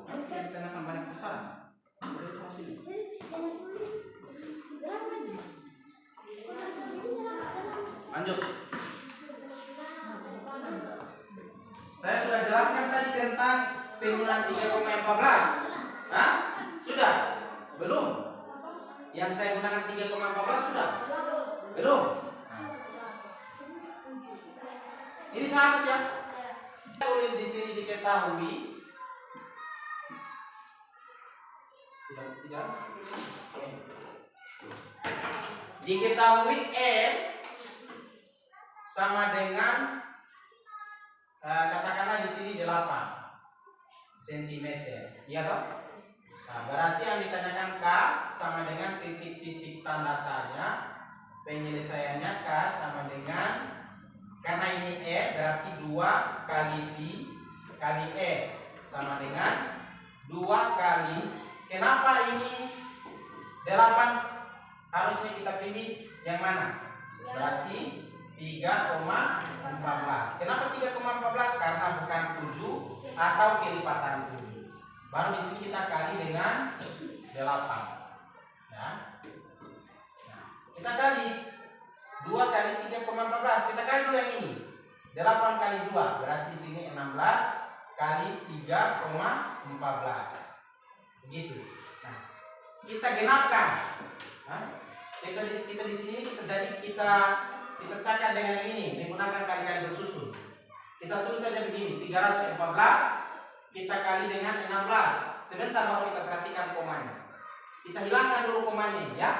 Kan kita akan banyak besar. Lanjut. Saya sudah jelaskan tadi tentang penggunaan 3,14. Hah? Sudah? Belum? Yang saya gunakan 3,14 sudah? Belum? Ini sama ya? Tulis di sini diketahui. Tidak. Diketahui M sama dengan katakanlah di sini 8 cm. Iya toh? Nah, berarti yang ditanyakan K sama dengan titik-titik tanda tanya. Penyelesaiannya K sama dengan, karena ini E berarti 2 kali P kali E sama dengan 2 kali. Kenapa ini 8 harusnya kita pilih yang mana? Berarti 3,14. Kenapa 3,14? Karena bukan 7 atau kelipatan 7. Baru di sini kita kali dengan 8. Ya. Nah, kita kali 2 kali 3,14. Kita kali dulu yang ini. 8 kali 2 berarti di sini 16 kali 3,14. Begitu. Nah, kita genapkan. Nah, kita di sini kita catat dengan ini menggunakan kali-kali bersusun. Kita tulis saja begini, 314 kita kali dengan 16. Sebentar baru kita perhatikan komanya. Kita hilangkan dulu komanya ya.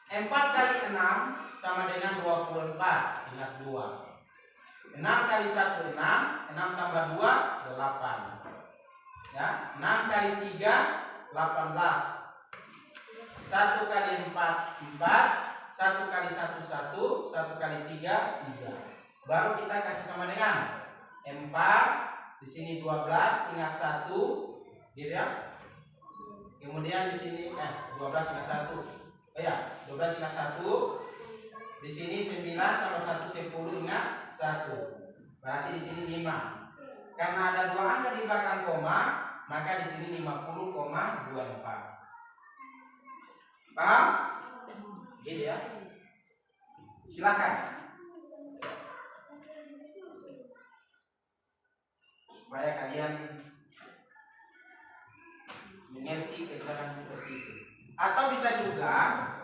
4 kali 6 sama dengan 24. Ingat 2. 6 kali 1 6, 6 tambah 2 8. Ya, 6 kali 3 18. 1 kali 4 4, 1 kali 1 1, 1 kali 3 3. Baru kita kasih sama dengan 4, di sini 12, ingat 1, gitu ya. Kemudian di sini 12 ingat 1. Oh ya, 12 ingat 1. Di sini 9 tambah 1 10, ingat 1. Berarti di sini 5. Karena ada 2 angka di belakang koma, maka di sini 50,24. Paham? Gitu ya. Silakan. Supaya kalian mengerti keterangan seperti itu. Atau bisa juga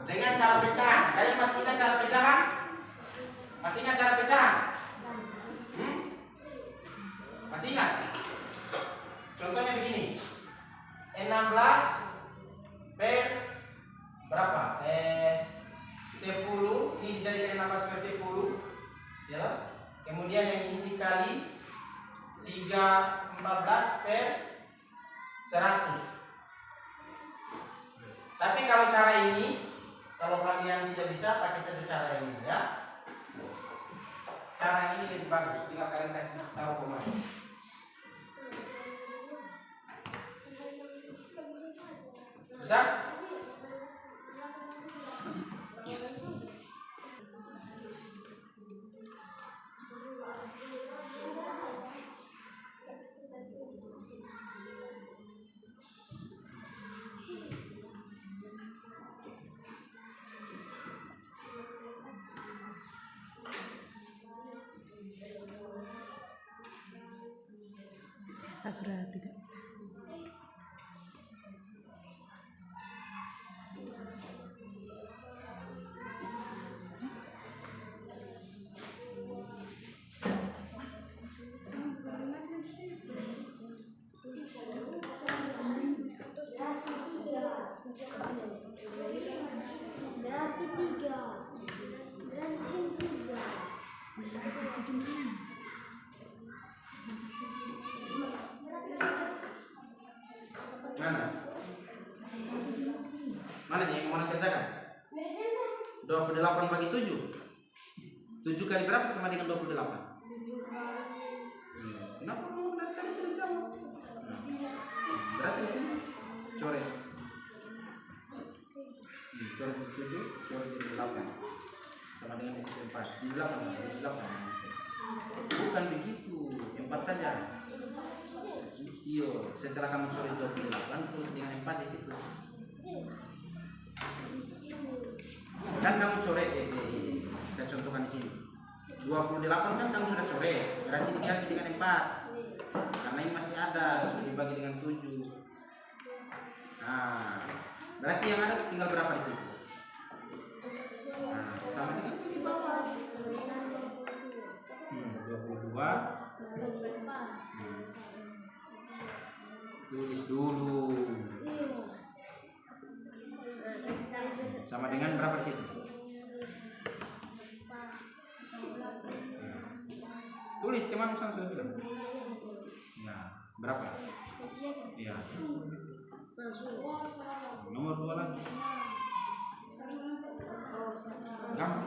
dengan cara pecahan. Kalian masih ingat cara pecahan? Masih ingat cara pecahan? Masih ingat? Contohnya begini. 16 per berapa? 10 ini dijadikan 16 per 10 ya. Kemudian yang ini dikali 314 per 100. Tapi kalau cara ini, kalau kalian tidak bisa, pakai saja cara ini ya. Cara ini lebih bagus jika kalian kasih tahu kemana. Bisa? Saya sudah tidak. Semuanya kerjakan. 28 bagi 7. 7 kali berapa sama dengan 28? 7 kali. Kenapa kamu dari tadi tidak jawab? Berarti di sini coret. Coret 7, coret jadi 8. Sama dengan di situ 4. Di 8. Bukan begitu, 4 saja. Iya, setelah kamu coret 28 terus dengan 4 di situ. Kan kamu coret saya contohkan di sini. 28 kan kamu sudah coret, berarti diganti dengan 4. Karena ini masih ada, sudah dibagi dengan 7. Nah, berarti yang ada tinggal berapa di sini? Nah, sama dengan di bawah. 22. Tulis dulu. Sama dengan berapa di situ? Tulis, teman Usang sudah bilang. Nah, berapa? Iya. Nomor 2 lagi. Gampang.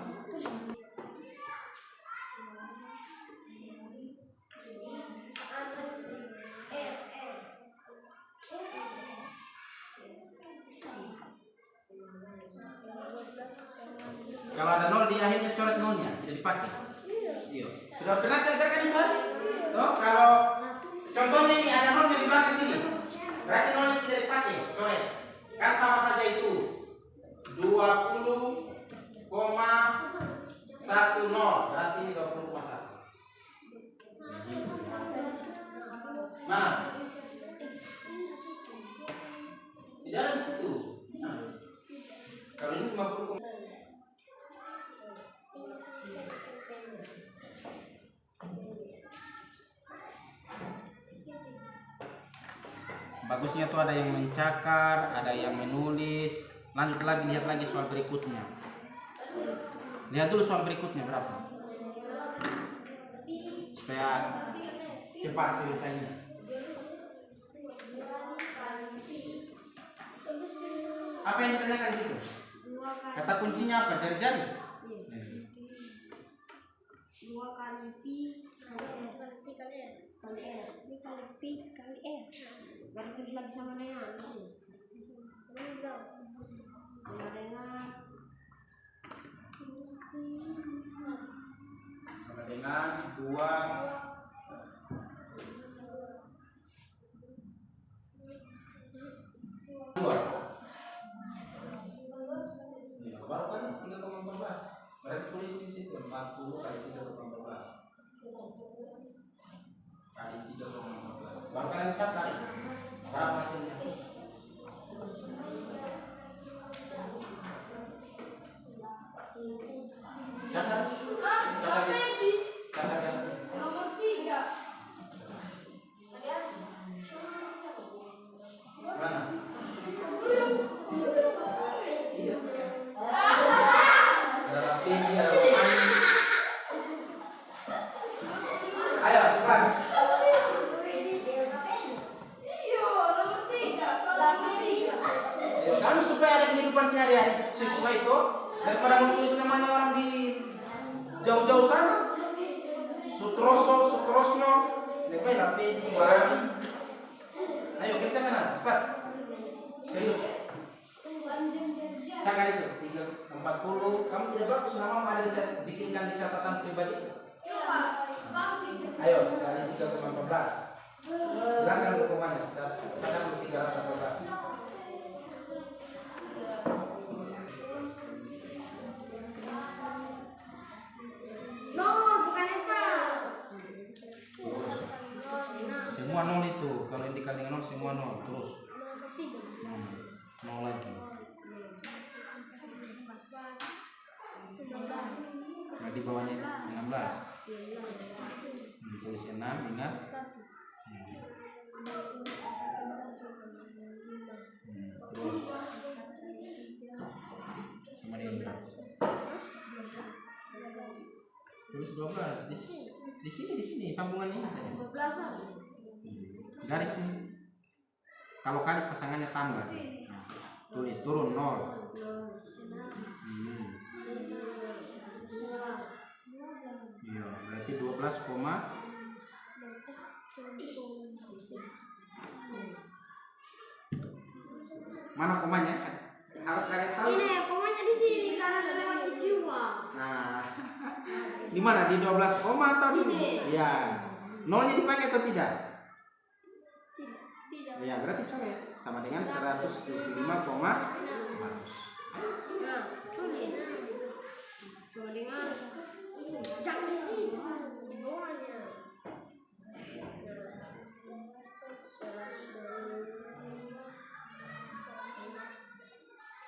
Kalau ada 0 di akhirnya coret 0-nya, tidak dipakai. Iya. Sudah pernah saya ajarkan itu? Tuh, kalau contohnya ini ada 0 di belakang sini. Berarti 0-nya tidak dipakai, coret. Kan sama saja itu. 20,10. Berarti ini 20,1. Mana? Tidak ada di situ. Nah. Kalau ini 50. Bagusnya tuh ada yang mencakar, ada yang menulis. Lanjut lagi, lihat lagi soal berikutnya. Lihat dulu soal berikutnya berapa. Supaya cepat selesainya. Apa yang ditanyakan di situ? Kata kuncinya apa? Jari-jari. 2 kali pi kali r. Ini kali pi kali r. Baru terus lagi sama dengan sama dengan 2 baru kan 3,14. Berarti tulis di situ 40 kali 3,14 kali 3,14. Baru kalian cakar berapa hasilnya? Cakar nomor 3. mana? Ayo cepat. Kan supaya ada kehidupan sehari-hari siswa itu, daripada menulis namanya orang di jauh-jauh sana. Sutrosno, lebih tapi bukan. Ayo kerjakan cepat. Serius. Cakar itu 340. Kamu tidak bagus nama ada bikinkan di catatan pribadi. Ayo kali 3,14. Silakan hukumannya. Cakar 314. Semua 0 itu, kalau yang dikali dengan 0 semua 0 terus. 0 lagi. Nah di bawahnya 16. Tulis 6, ingat. Terus sama ini. Tulis 12 di sini sambungannya ini. 12 garis ini. Kalau kali pasangannya tambah. Nah, tulis turun 0. Iya, berarti 12, mana komanya? Harus kalian tahu. Ini komanya di sini karena lewat jiwa. Nah, di mana? Di 12 koma atau di Sini. ya. Nolnya dipakai atau tidak? Tidak. Ya, berarti coret sama dengan 125, bagus. Nah, tulis. Sama dengan jangan di sini. Di bawahnya.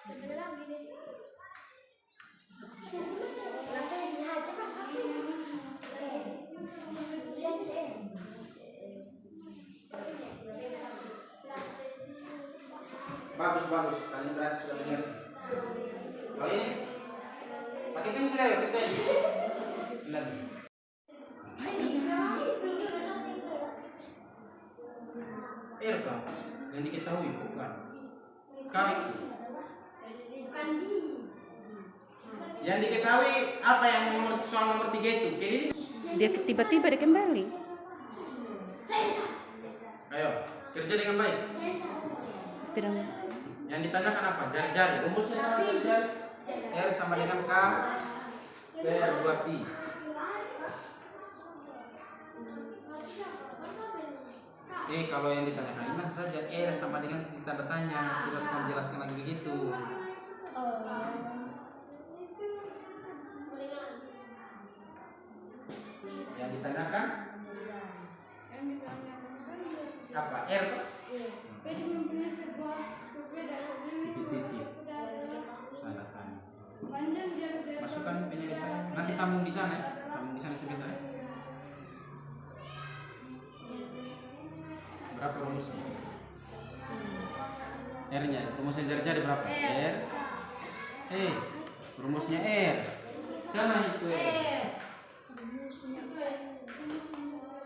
Sebentar lagi deh. Nanti ini aja kan tapi. Bagus, bagus. Kalian berarti sudah mengerti. Kalau ini pakai pensil ya, kita ini. Lagi. RK yang diketahui bukan kali. Yang diketahui apa yang soal nomor 3 itu? Jadi Dia tiba-tiba dia kembali. ayo kerja dengan baik. Tidak. Yang ditanyakan apa? Jari-jari. Rumusnya sama jari-jari. R sama dengan K per 2pi. Kalau yang ditanyakan ini saja R sama dengan tanda tanya. Kita akan menjelaskan lagi begitu. Yang ditanyakan apa? R titik-titik tanda tanya. Masukkan penyelesaian. Nanti sambung di sana ya. Sambung di sana sebentar ya. Berapa rumusnya? R-nya, rumusnya jari-jari berapa? R. Rumusnya R. Sana itu R.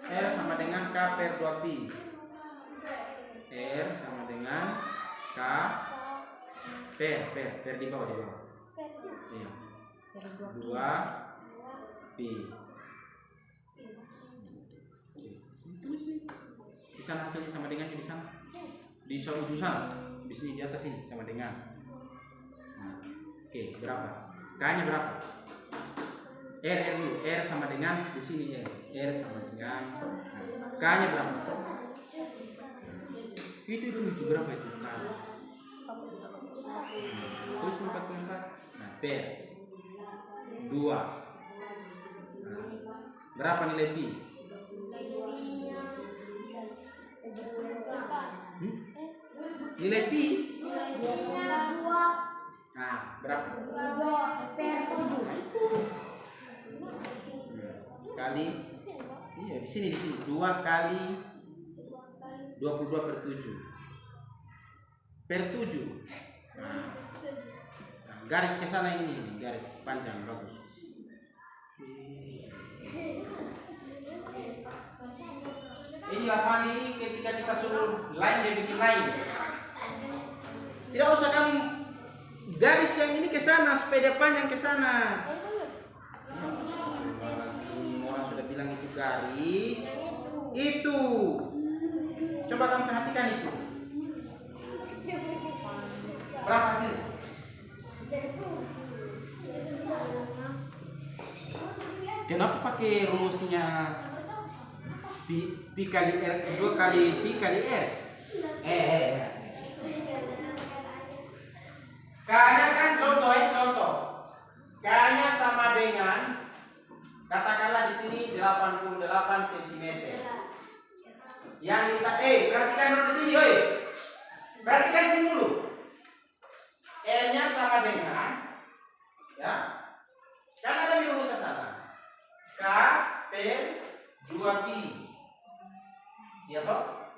R sama dengan K per 2pi. R sama dengan K per di bawah. Iya. 2pi. Di sana hasilnya sama dengan di sana. Di ujung sana. Di sini di atas ini sama dengan. Nah, oke, berapa? K-nya berapa? R dulu. R sama dengan di sini R. R sama dengan. Nah, K-nya berapa? Itu berapa itu? K. Terus 44. Nah, per 2. Nah, berapa nilai pi? Nilai pi? Nah, berapa? Kali. Iya, di sini 2 kali 22 per 7. Per 7. Nah, garis ke sana ini, garis panjang bagus. Ini hafal ini ketika kita suruh lain dia bikin lain. Tidak usah kamu garis yang ini ke sana supaya dia panjang ke sana. Orang sudah bilang itu garis. Itu. Coba kamu perhatikan itu. Berapa hasil? Kenapa pakai rumusnya pi kali R 2 kali pi kali R? K-nya kan contoh. K-nya sama dengan katakanlah di sini 88 cm. Yang kita perhatikan dulu di sini, oi. Perhatikan sini dulu. R-nya sama dengan ya. Kan ada rumus sana. K per 2pi. Ya toh?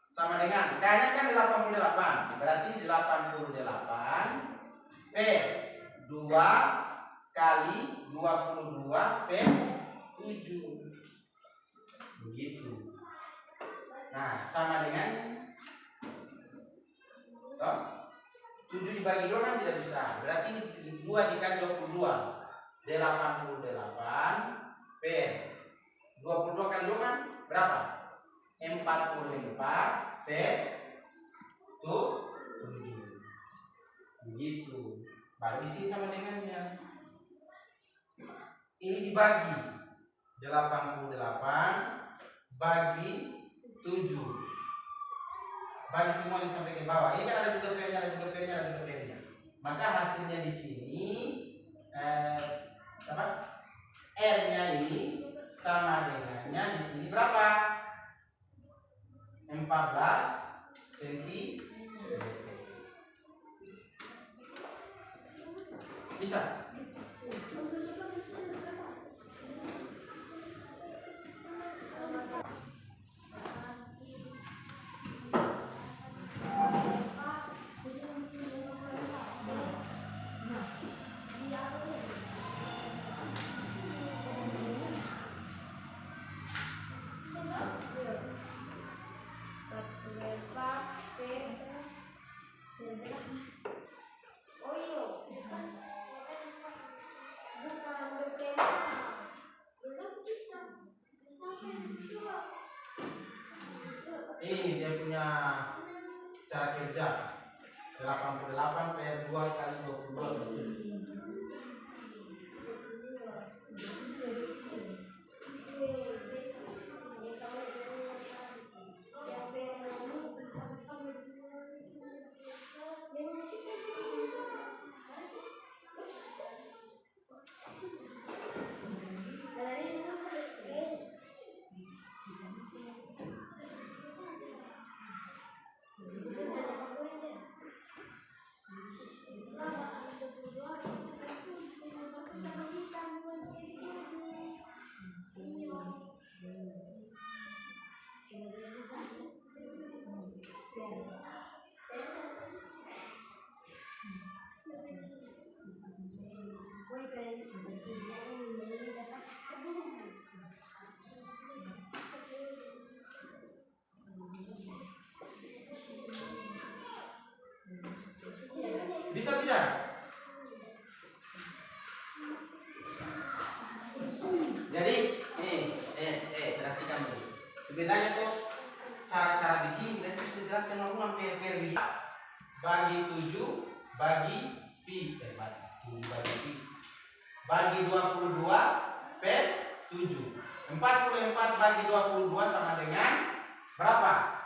Sama dengan K-nya kan 88. Berarti 88 per 2 kali 22 per 7. Begitu. Nah, sama dengan toh? 7 dibagi 2 kan tidak bisa. Berarti 2 dikali 22. 88 per 22 kali 2 kan berapa? 44 per 7. Begitu. Baru di sini sama dengannya. Ini dibagi 88 bagi 7. Bagi semua yang sampai ke bawah. Ini kan ada juga P-nya, ada juga P-nya, ada juga P-nya. Maka hasilnya di sini R-nya ini sama dengannya di sini berapa? 14 cm. Bisa? Ini dia punya cara kerja 88 per 2 kali 22. Bisa tidak? Jadi, perhatikan dulu. Sebenarnya tuh cara-cara bikin dan sudah jelaskan orang per begini. Bagi 7 bagi pi, bagi 7 bagi pi. Bagi 22 per 7. 44 bagi 22 sama dengan berapa?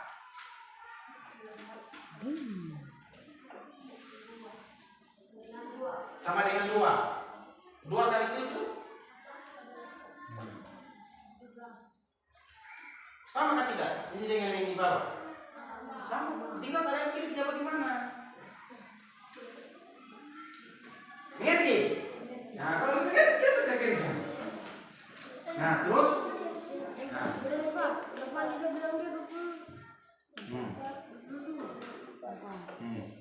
Sama dengan 2. 2 kali 7 sama kan tidak? Ini dengan yang di bawah sama. Tinggal kalian kerja bagaimana? Ngerti? Nah, kalau itu kan dia bisa kerja. Nah, terus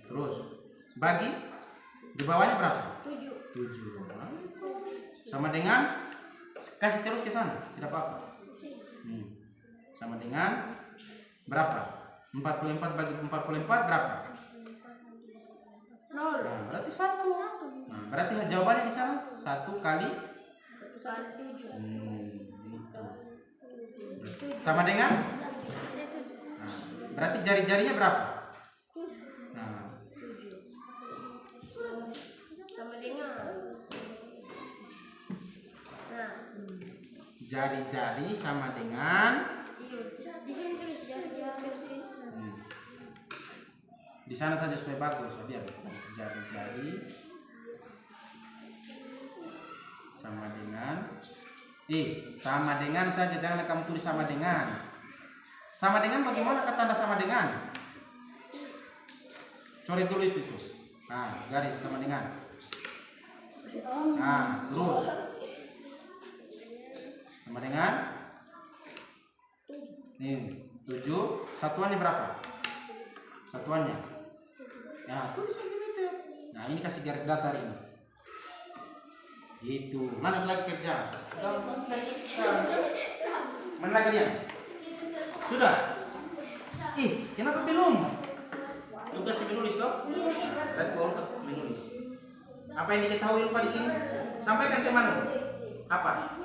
terus bagi di bawahnya berapa? 7. Sama dengan kasih terus ke sana, tidak apa-apa. Sama dengan berapa? 44 bagi 44 berapa? 0. Nah, berarti 1. Nah, berarti jawabannya di sana 1 kali 7. itu. Sama dengan? Nah, berarti jari-jarinya berapa? Nah, Sama dengan. Nah, jari-jari sama dengan di sini tulis jari-jari. di sana saja supaya bagus. Biar jari-jari sama dengan sama dengan saja, jangan kamu tulis sama dengan. Sama dengan bagaimana kata tanda sama dengan? Coret dulu itu tuh. Nah, garis sama dengan. Nah, terus sama dengan 7. Satuannya berapa? Satuannya. Ya, tulis cm. Nah, ini kasih garis datar ini. Itu. Mana lagi kerja? Mana lagi dia? Sudah? Kenapa belum? tugas menulis toh? Berarti Ulfa menulis. Apa yang diketahui Ulfa di sini? Sampaikan ke Manu. Apa?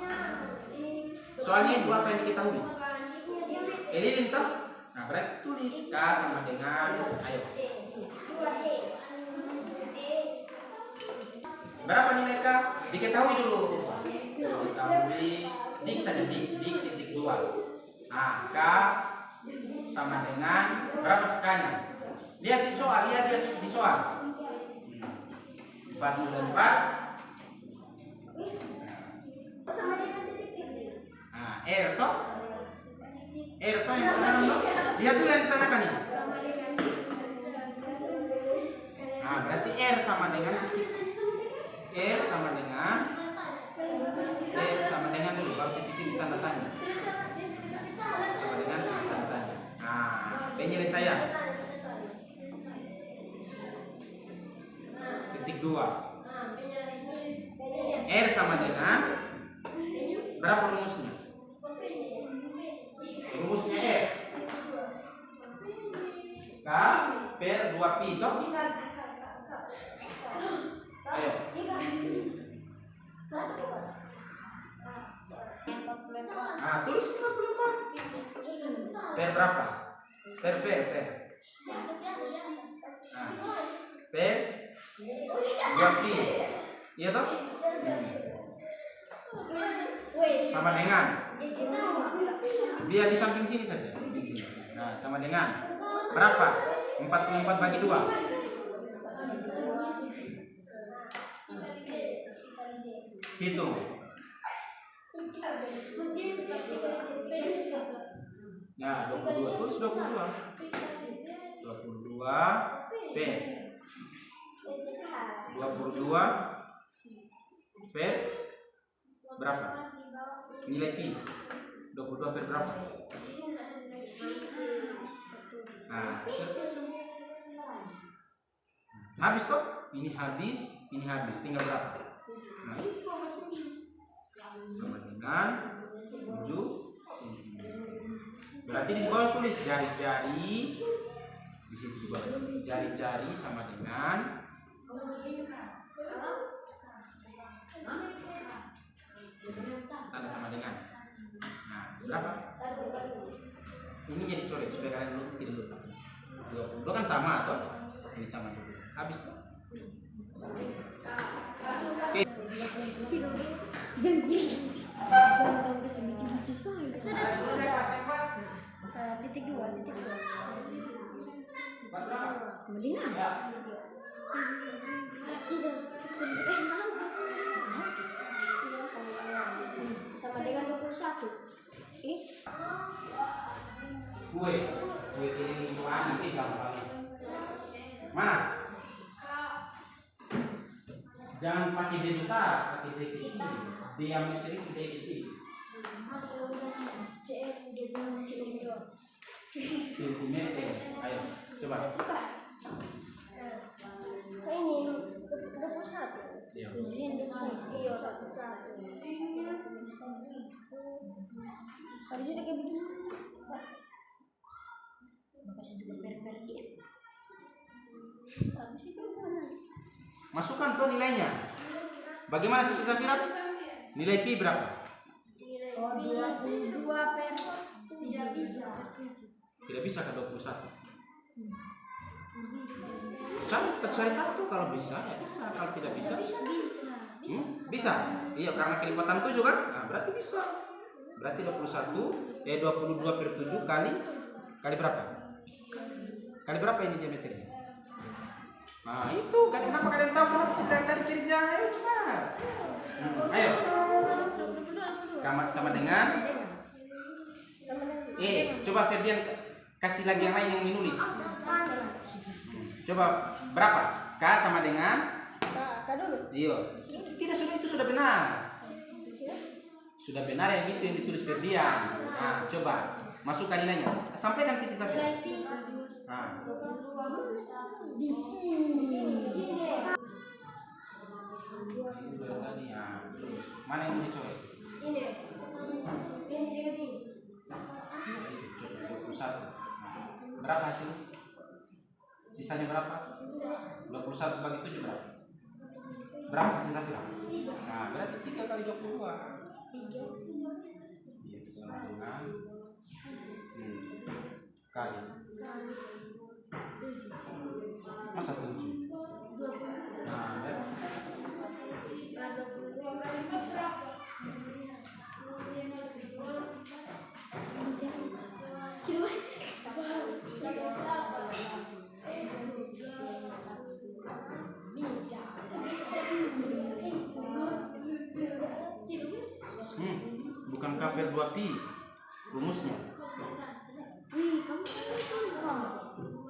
Soalnya itu apa yang diketahui? Lilin toh? Nah, berarti tulis K sama dengan, ayo. Berapa nilai K? Diketahui dulu. Diketahui, dik saja, dik titik 2. Nah, K sama dengan berapa sekanya? Lihat di soal, lihat di soal. 44. Nah, R toh? R toh yang ditanyakan toh? Lihat dulu yang ditanyakan ini. Nah, berarti R sama dengan R sama dengan dulu baru titik tanda tanya. Sama dengan tanda tanya. Nah, penyelesaian. Titik 2. R sama dengan berapa rumusnya? Rumusnya R. K per 2 pi toh? Ayo. Nah, tulis 44. Per berapa? Per. Nah, per 2 pi. Iya toh? Sama dengan. Dia di samping sini saja. Nah, sama dengan berapa? 44 bagi 2. Hitung. Nah, 22 tulis 22. 22 P. 22 P berapa? Nilai pi. 22 per berapa? Nah, habis toh? Ini habis, tinggal berapa? Nah, itu hasilnya. Sama dengan 7. Berarti di bawah tulis jari-jari. Di sini di bawah jari-jari sama dengan tanda sama dengan. Nah, berapa? Ini jadi coret supaya kalian dulu tidak lupa. 20 kan sama atau? Ini sama juga. Habis toh? Oke. Jangan kesini lucu saya. Titik 2. Kemudian sama dengan 21. Kue keliling Tuhan ini gampang. Mana? Jangan pakai D besar, pakai D kecil. Diametrik D kecil. Sentimeter. Ayo, coba. Ini 21. Iya. Iya, 21. Habis itu kayak begini. Makasih juga per dia. Habis itu mana? Masukkan tuh nilainya. Bagaimana sih Zafira? Nilai pi berapa? Oh, 22 per tidak bisa. Tidak bisa ke 21. Cari tahu tuh kalau bisa ya bisa, kalau tidak bisa. Bisa. Iya, karena kelipatan 7 kan? Nah, berarti bisa. Berarti 22 per 7 kali berapa? Kali berapa ini diameternya? Nah, itu kan kenapa kalian tahu kenapa tidak dari kerja? Ayo coba. Ayo. Sama dengan coba Ferdian kasih lagi yang lain yang menulis. Coba berapa? K sama dengan K dulu. iya. Tidak, itu sudah benar. Sudah benar yang itu yang ditulis Ferdian. Nah, coba masukkan nilainya. Sampaikan Siti Safira. Nah, Di sini. Mana yang mau dicoret? Ini. Ini. 21. Berapa hasil? Sisanya berapa? 21 bagi 7 berapa? Berapa sisa kira? Nah, berarti 3 kali 22. Iya, sama dengan kali. Masa 7? Nah, berarti bukan KPR 2pi rumusnya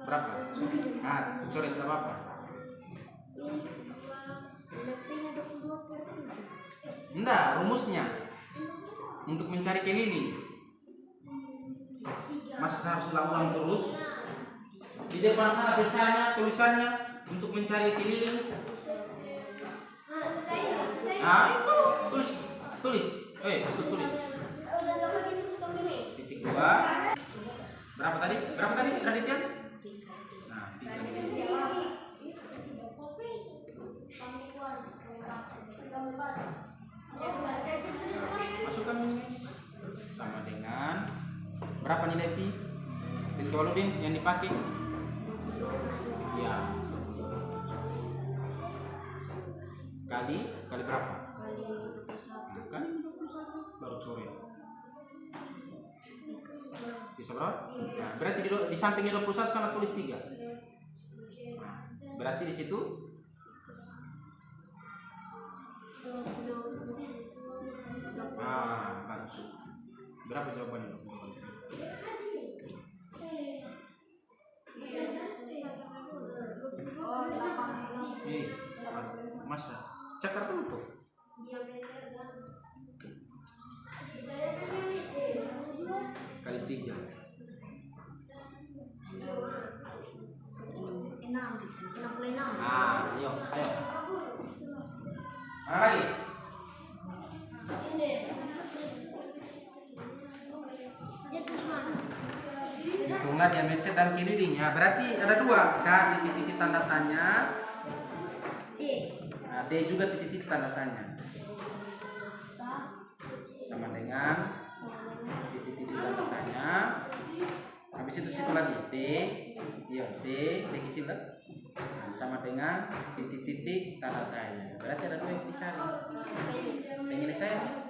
berapa? Ah, coret tidak apa-apa. Enggak, rumusnya untuk mencari keliling. Masa harus ulang-ulang terus? Di depan sana biasanya tulisannya untuk mencari keliling. Nah, itu tulis. Tulis. Titik 2. Berapa tadi? Raditya? Nah, 3. Masukkan ini sama dengan berapa nilai pi? Rizky yang dipakai? Ya. Kali berapa? Kali 21 baru coret. Sisa berapa? Nah, berarti di sampingnya 21 sana tulis 3. Nah, berarti di situ bagus. Berapa jawabannya? Masa cakar dulu tuh. Kali 3. 66. Ayo. Mana lagi? Hitunglah diameter dan keliling ya. Berarti ada 2 K di titik tanda tanya. Nah, D juga titik tanda tanya. Sama dengan titik tanda tanya. Habis itu situ lagi D. Iya, D kecil kan? Nah, sama dengan titik tanda tanya. Berarti ada 2 yang dicari. Penyelesaian.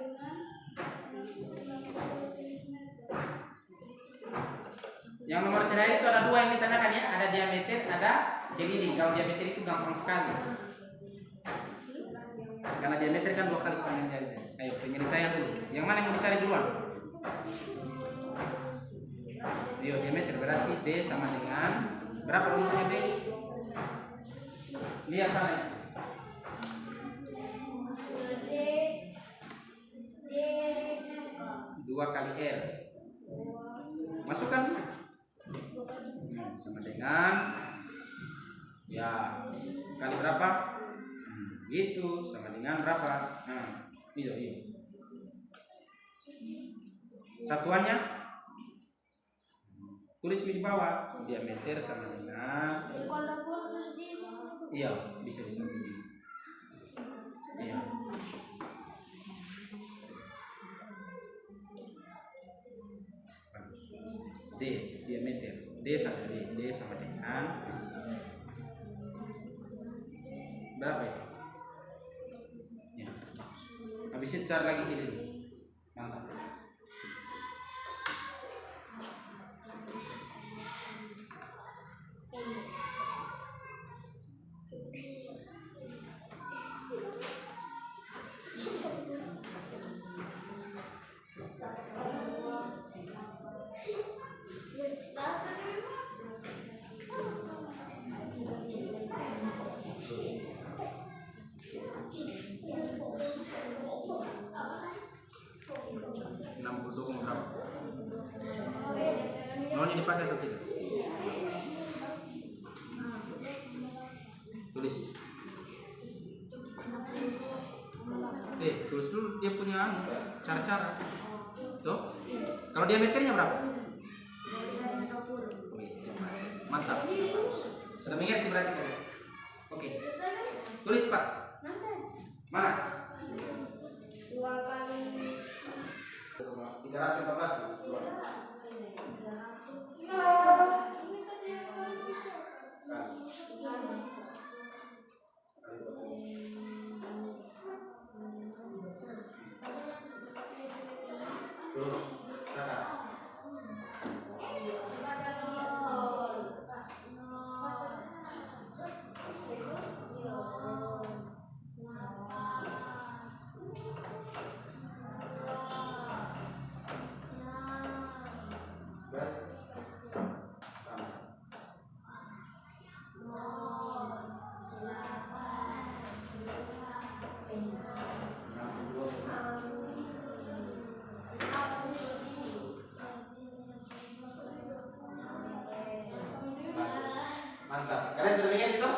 Yang nomor terakhir itu ada 2 yang ditanyakan ya, ada diameter, ada keliling. Kalau diameter itu gampang sekali. Karena diameter kan 2 kali panjang jari. Ayo penyelesaian dulu. Yang mana yang mau dicari duluan? Ayo diameter berarti D sama dengan berapa rumusnya D? Lihat sana. D 2 kali R. Masukkan. Sama dengan ya kali berapa? Gitu sama dengan berapa? Nah, iya. Satuannya tulis di bawah. Diameter sama dengan iya, bisa begini. Iya. D diameter. D sama dengan berapa itu? Ya. Habis itu cari lagi ini. Mantap. Nolnya dipakai atau tidak? Tulis. Tulis dulu dia punya cara-cara. Tuh. Kalau diameternya berapa? Wih, cepat. Mantap. Sudah Sudah mengerti berarti kalian? Oke. Tulis cepat. Mana? 2 kali 314. Terus, sekarang. Mantap. Kalian sudah ingat itu?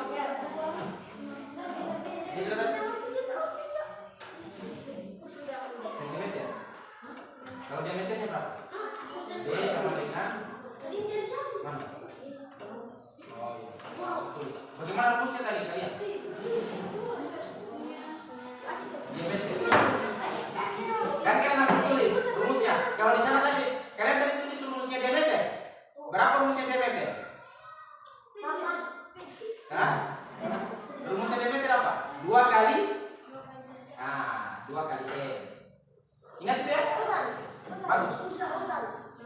Ini sudah tahu? Sentimeter. Kalau diameternya berapa? D sama dengan mana? Oh iya. Langsung tulis. Bagaimana rumusnya tadi kalian? Diameter. Kan kalian langsung tulis rumusnya. Kalau di sana tadi kalian tadi tulis rumusnya diameter. Berapa rumusnya diameter? Hah? Rumusnya diameter apa? 2 kali? 2 kali E. Ingat itu ya? Bagus.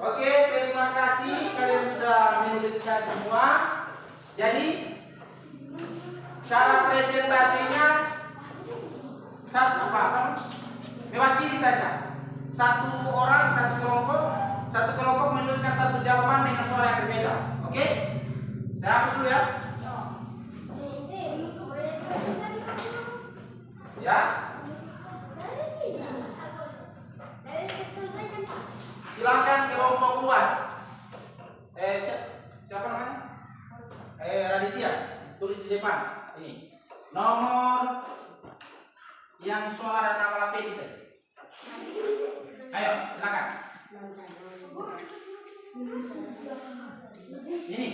Oke, terima kasih kalian sudah menuliskan semua. Jadi cara presentasinya mewakili saja. Satu orang, satu kelompok menuliskan satu jawaban dengan suara yang berbeda. Oke? Saya hapus dulu ya. Ya? Silakan kelompok luas. Siapa namanya? Raditya. Tulis di depan. Ini. Nomor yang suara nama lapis itu. Ayo, silakan. Ini.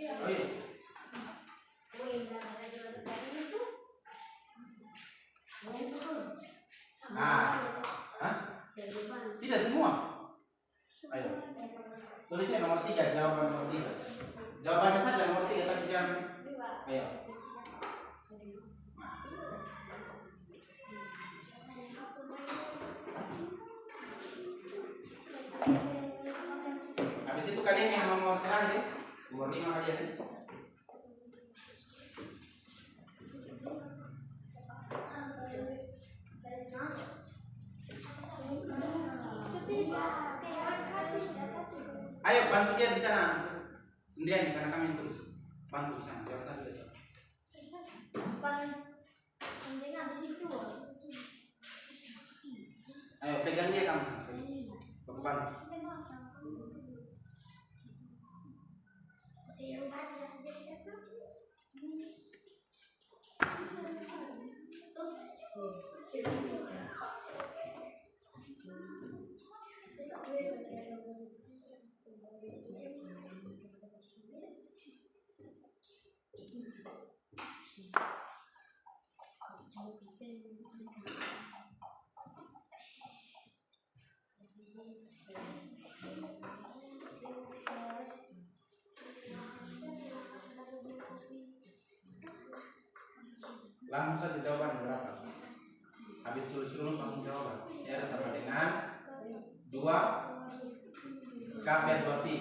Oh iya. Hah? Tidak semua. Ayo. Tulisnya nomor 3, jawaban nomor 3. Jawabannya saja nomor 3 tapi jangan. Ayo. Habis itu kalian yang nomor terakhir, nomor 5 kalian. Ayo bantu dia di sana. Sendirian karena kami yang tulis. Bantu di sana, jangan satu di sana. Ayo pegang dia kamu. Aku bantu. Langsung saja jawaban berapa? Habis tulis rumus langsung jawaban. R sama dengan 2 K per 2 pi.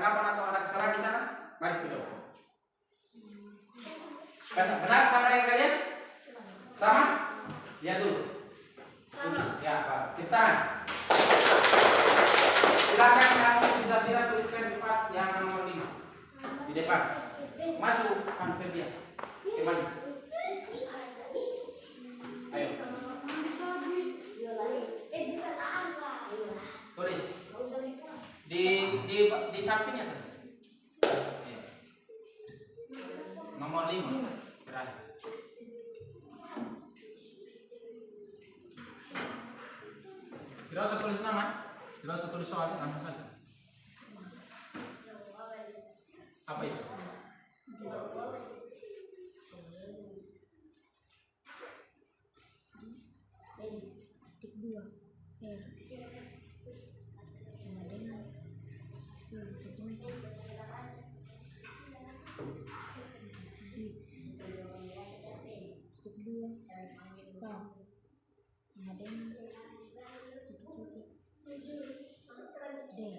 tanggapan atau ada kesalahan di sana? Mari kita coba. Benar sama dengan kalian? Sama? Lihat dulu. Tulis. Ya, Pak. Tepuk tangan. Silakan kamu bisa tuliskan cepat yang nomor 5 di depan. Maju, Pan Ferdia. Maju. Ayo. Tulis. Di sampingnya saja. Ya. Nomor 5 terakhir. Tidak usah tulis nama, tidak usah tulis soal, langsung saja. Apa itu? Titik 2 R sama dengan 10 cm. Titik 2 K sama dengan titik-titik D.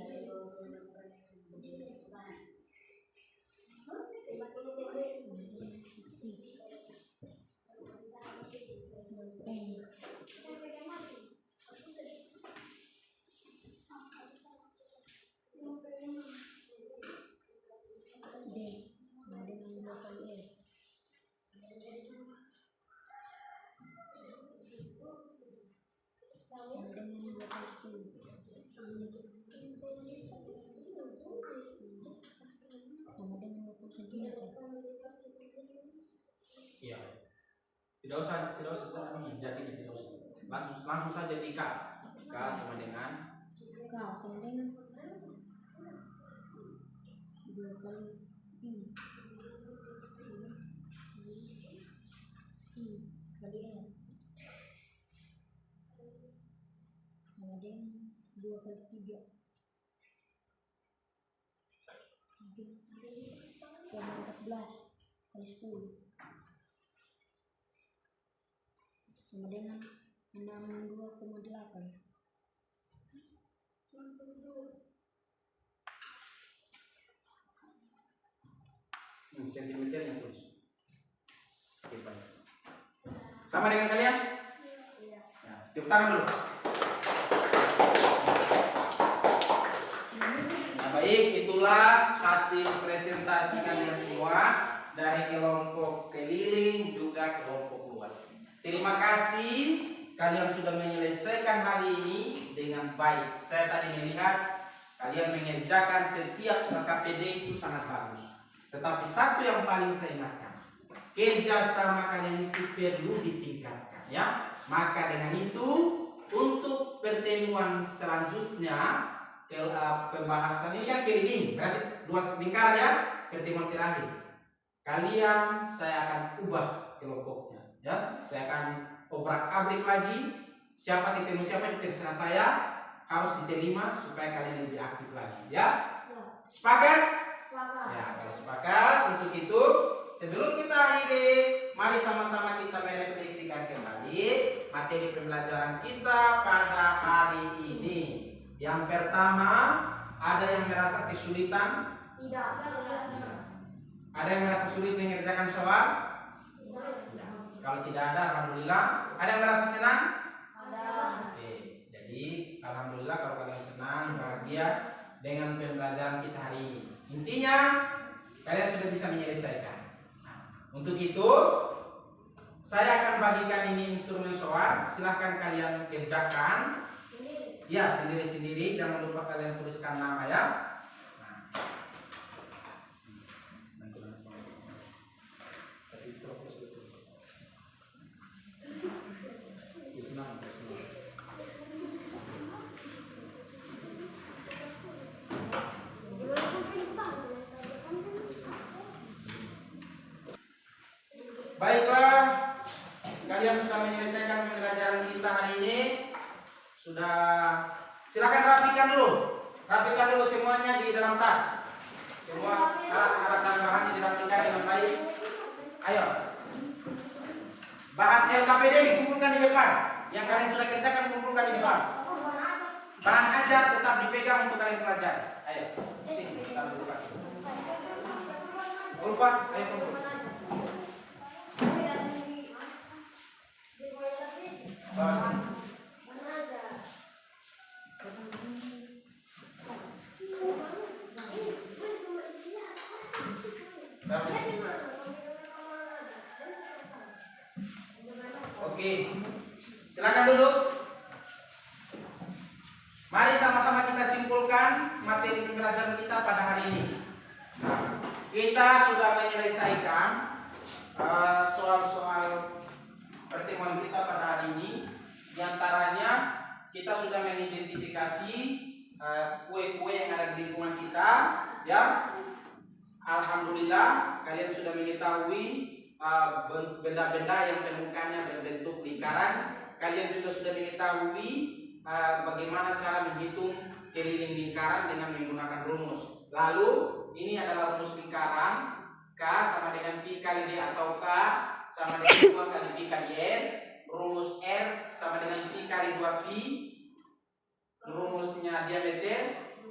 Sama dengan 20 cm. Iya. Tidak usah ini jadinya tidak usah. Langsung saja di K. K sama dengan K sama dengan 2 kali I kali R sama dengan 2 kali 3 sama 14 kali 10 sama dengan 62,8. Sentimeter yang tulis. Oke, baik. Sama dengan kalian? Iya. Ya, tepuk tangan dulu. Nah, baik, itulah hasil presentasi kalian semua dari kelompok keliling juga kelompok luas. Terima kasih kalian sudah menyelesaikan hari ini dengan baik. Saya tadi melihat kalian mengerjakan setiap LKPD itu sangat bagus. Tetapi satu yang paling saya ingatkan, kerjasama kalian itu perlu ditingkatkan, ya. Maka dengan itu untuk pertemuan selanjutnya pembahasan ini kan keliling, berarti 2 lingkaran ya. Pertemuan terakhir, kalian saya akan ubah kelompoknya, ya. Saya akan obrak-abrik lagi. Siapa ketemu siapa terserah saya, harus diterima supaya kalian lebih aktif lagi, ya. Sepakat? Ya, kalau sepakat untuk itu, sebelum kita akhiri, mari sama-sama kita merefleksikan kembali materi pembelajaran kita pada hari ini. Yang pertama, ada yang merasa kesulitan? Tidak. Ada yang merasa sulit mengerjakan soal? Kalau tidak ada, alhamdulillah. Ada yang merasa senang? Ada. Oke, jadi alhamdulillah kalau kalian senang, bahagia dengan pembelajaran kita hari ini. Intinya kalian sudah bisa menyelesaikan. Nah, untuk itu saya akan bagikan ini instrumen soal. Silahkan kalian kerjakan. Ya, sendiri-sendiri. Jangan lupa kalian tuliskan nama ya. Baiklah, kalian sudah menyelesaikan pembelajaran kita hari ini. Sudah, silakan rapikan dulu semuanya di dalam tas. Semua alat bahannya dirapikan dengan baik. Ayo, bahan LKPD dikumpulkan di depan. Yang kalian sudah kerjakan kumpulkan di depan. Bahan ajar tetap dipegang untuk kalian pelajari. Ayo, sini, taruh di depan. Ulfa, ayo kumpul. Bawa sini. Taruh sini. Oke, silakan duduk. Mari sama-sama kita simpulkan materi pembelajaran kita pada hari ini. Nah, kita sudah menyelesaikan soal-soal pertemuan kita pada hari ini. Di antaranya kita sudah mengidentifikasi kue-kue yang ada di lingkungan kita, ya. Alhamdulillah kalian sudah mengetahui benda-benda yang permukaannya berbentuk lingkaran. Kalian juga sudah mengetahui bagaimana cara menghitung keliling lingkaran dengan menggunakan rumus. Lalu ini adalah rumus lingkaran. K sama dengan Pi kali D atau K sama dengan 2 kali Pi kali R. Rumus R sama dengan Pi kali 2Pi. Rumusnya diameter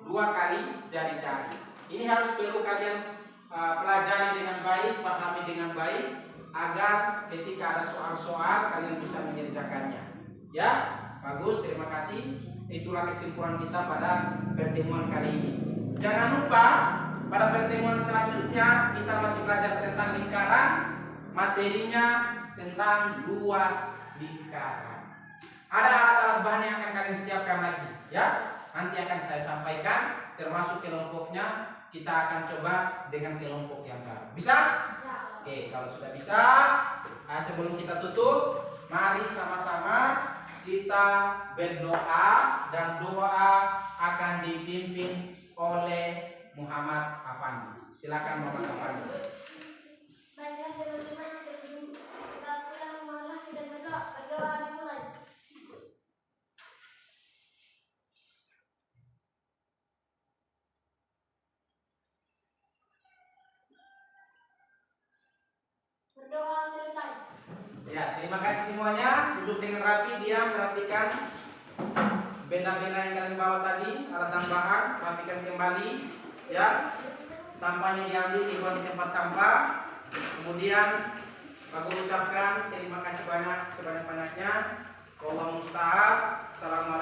2 kali jari-jari. Ini harus perlu kalian pelajari dengan baik, pahami dengan baik, agar ketika ada soal-soal kalian bisa mengerjakannya. Ya, bagus, terima kasih. Itulah kesimpulan kita pada pertemuan kali ini. Jangan lupa pada pertemuan selanjutnya kita masih belajar tentang lingkaran, materinya tentang luas lingkaran. Ada alat-alat bahan yang akan kalian siapkan lagi, ya. Nanti akan saya sampaikan, termasuk kelompoknya. Kita akan coba dengan kelompok yang baru. Bisa? Oke, kalau sudah bisa, sebelum kita tutup, mari sama-sama kita berdoa, dan doa akan dipimpin oleh Muhammad Afandi. Silakan Muhammad Afandi. Baiklah teman-teman, sebelum kita pulang malah kita berdoa dimulai. Berdoa selesai. Ya, terima kasih semuanya. Duduk dengan rapi, diam, perhatikan benda-benda yang kalian bawa tadi, alat tambahan, rapikan kembali, ya. Sampahnya diambil, dibuang di tempat sampah. Kemudian aku ucapkan terima kasih banyak sebanyak-banyaknya. Wallahu musta'an. Assalamualaikum.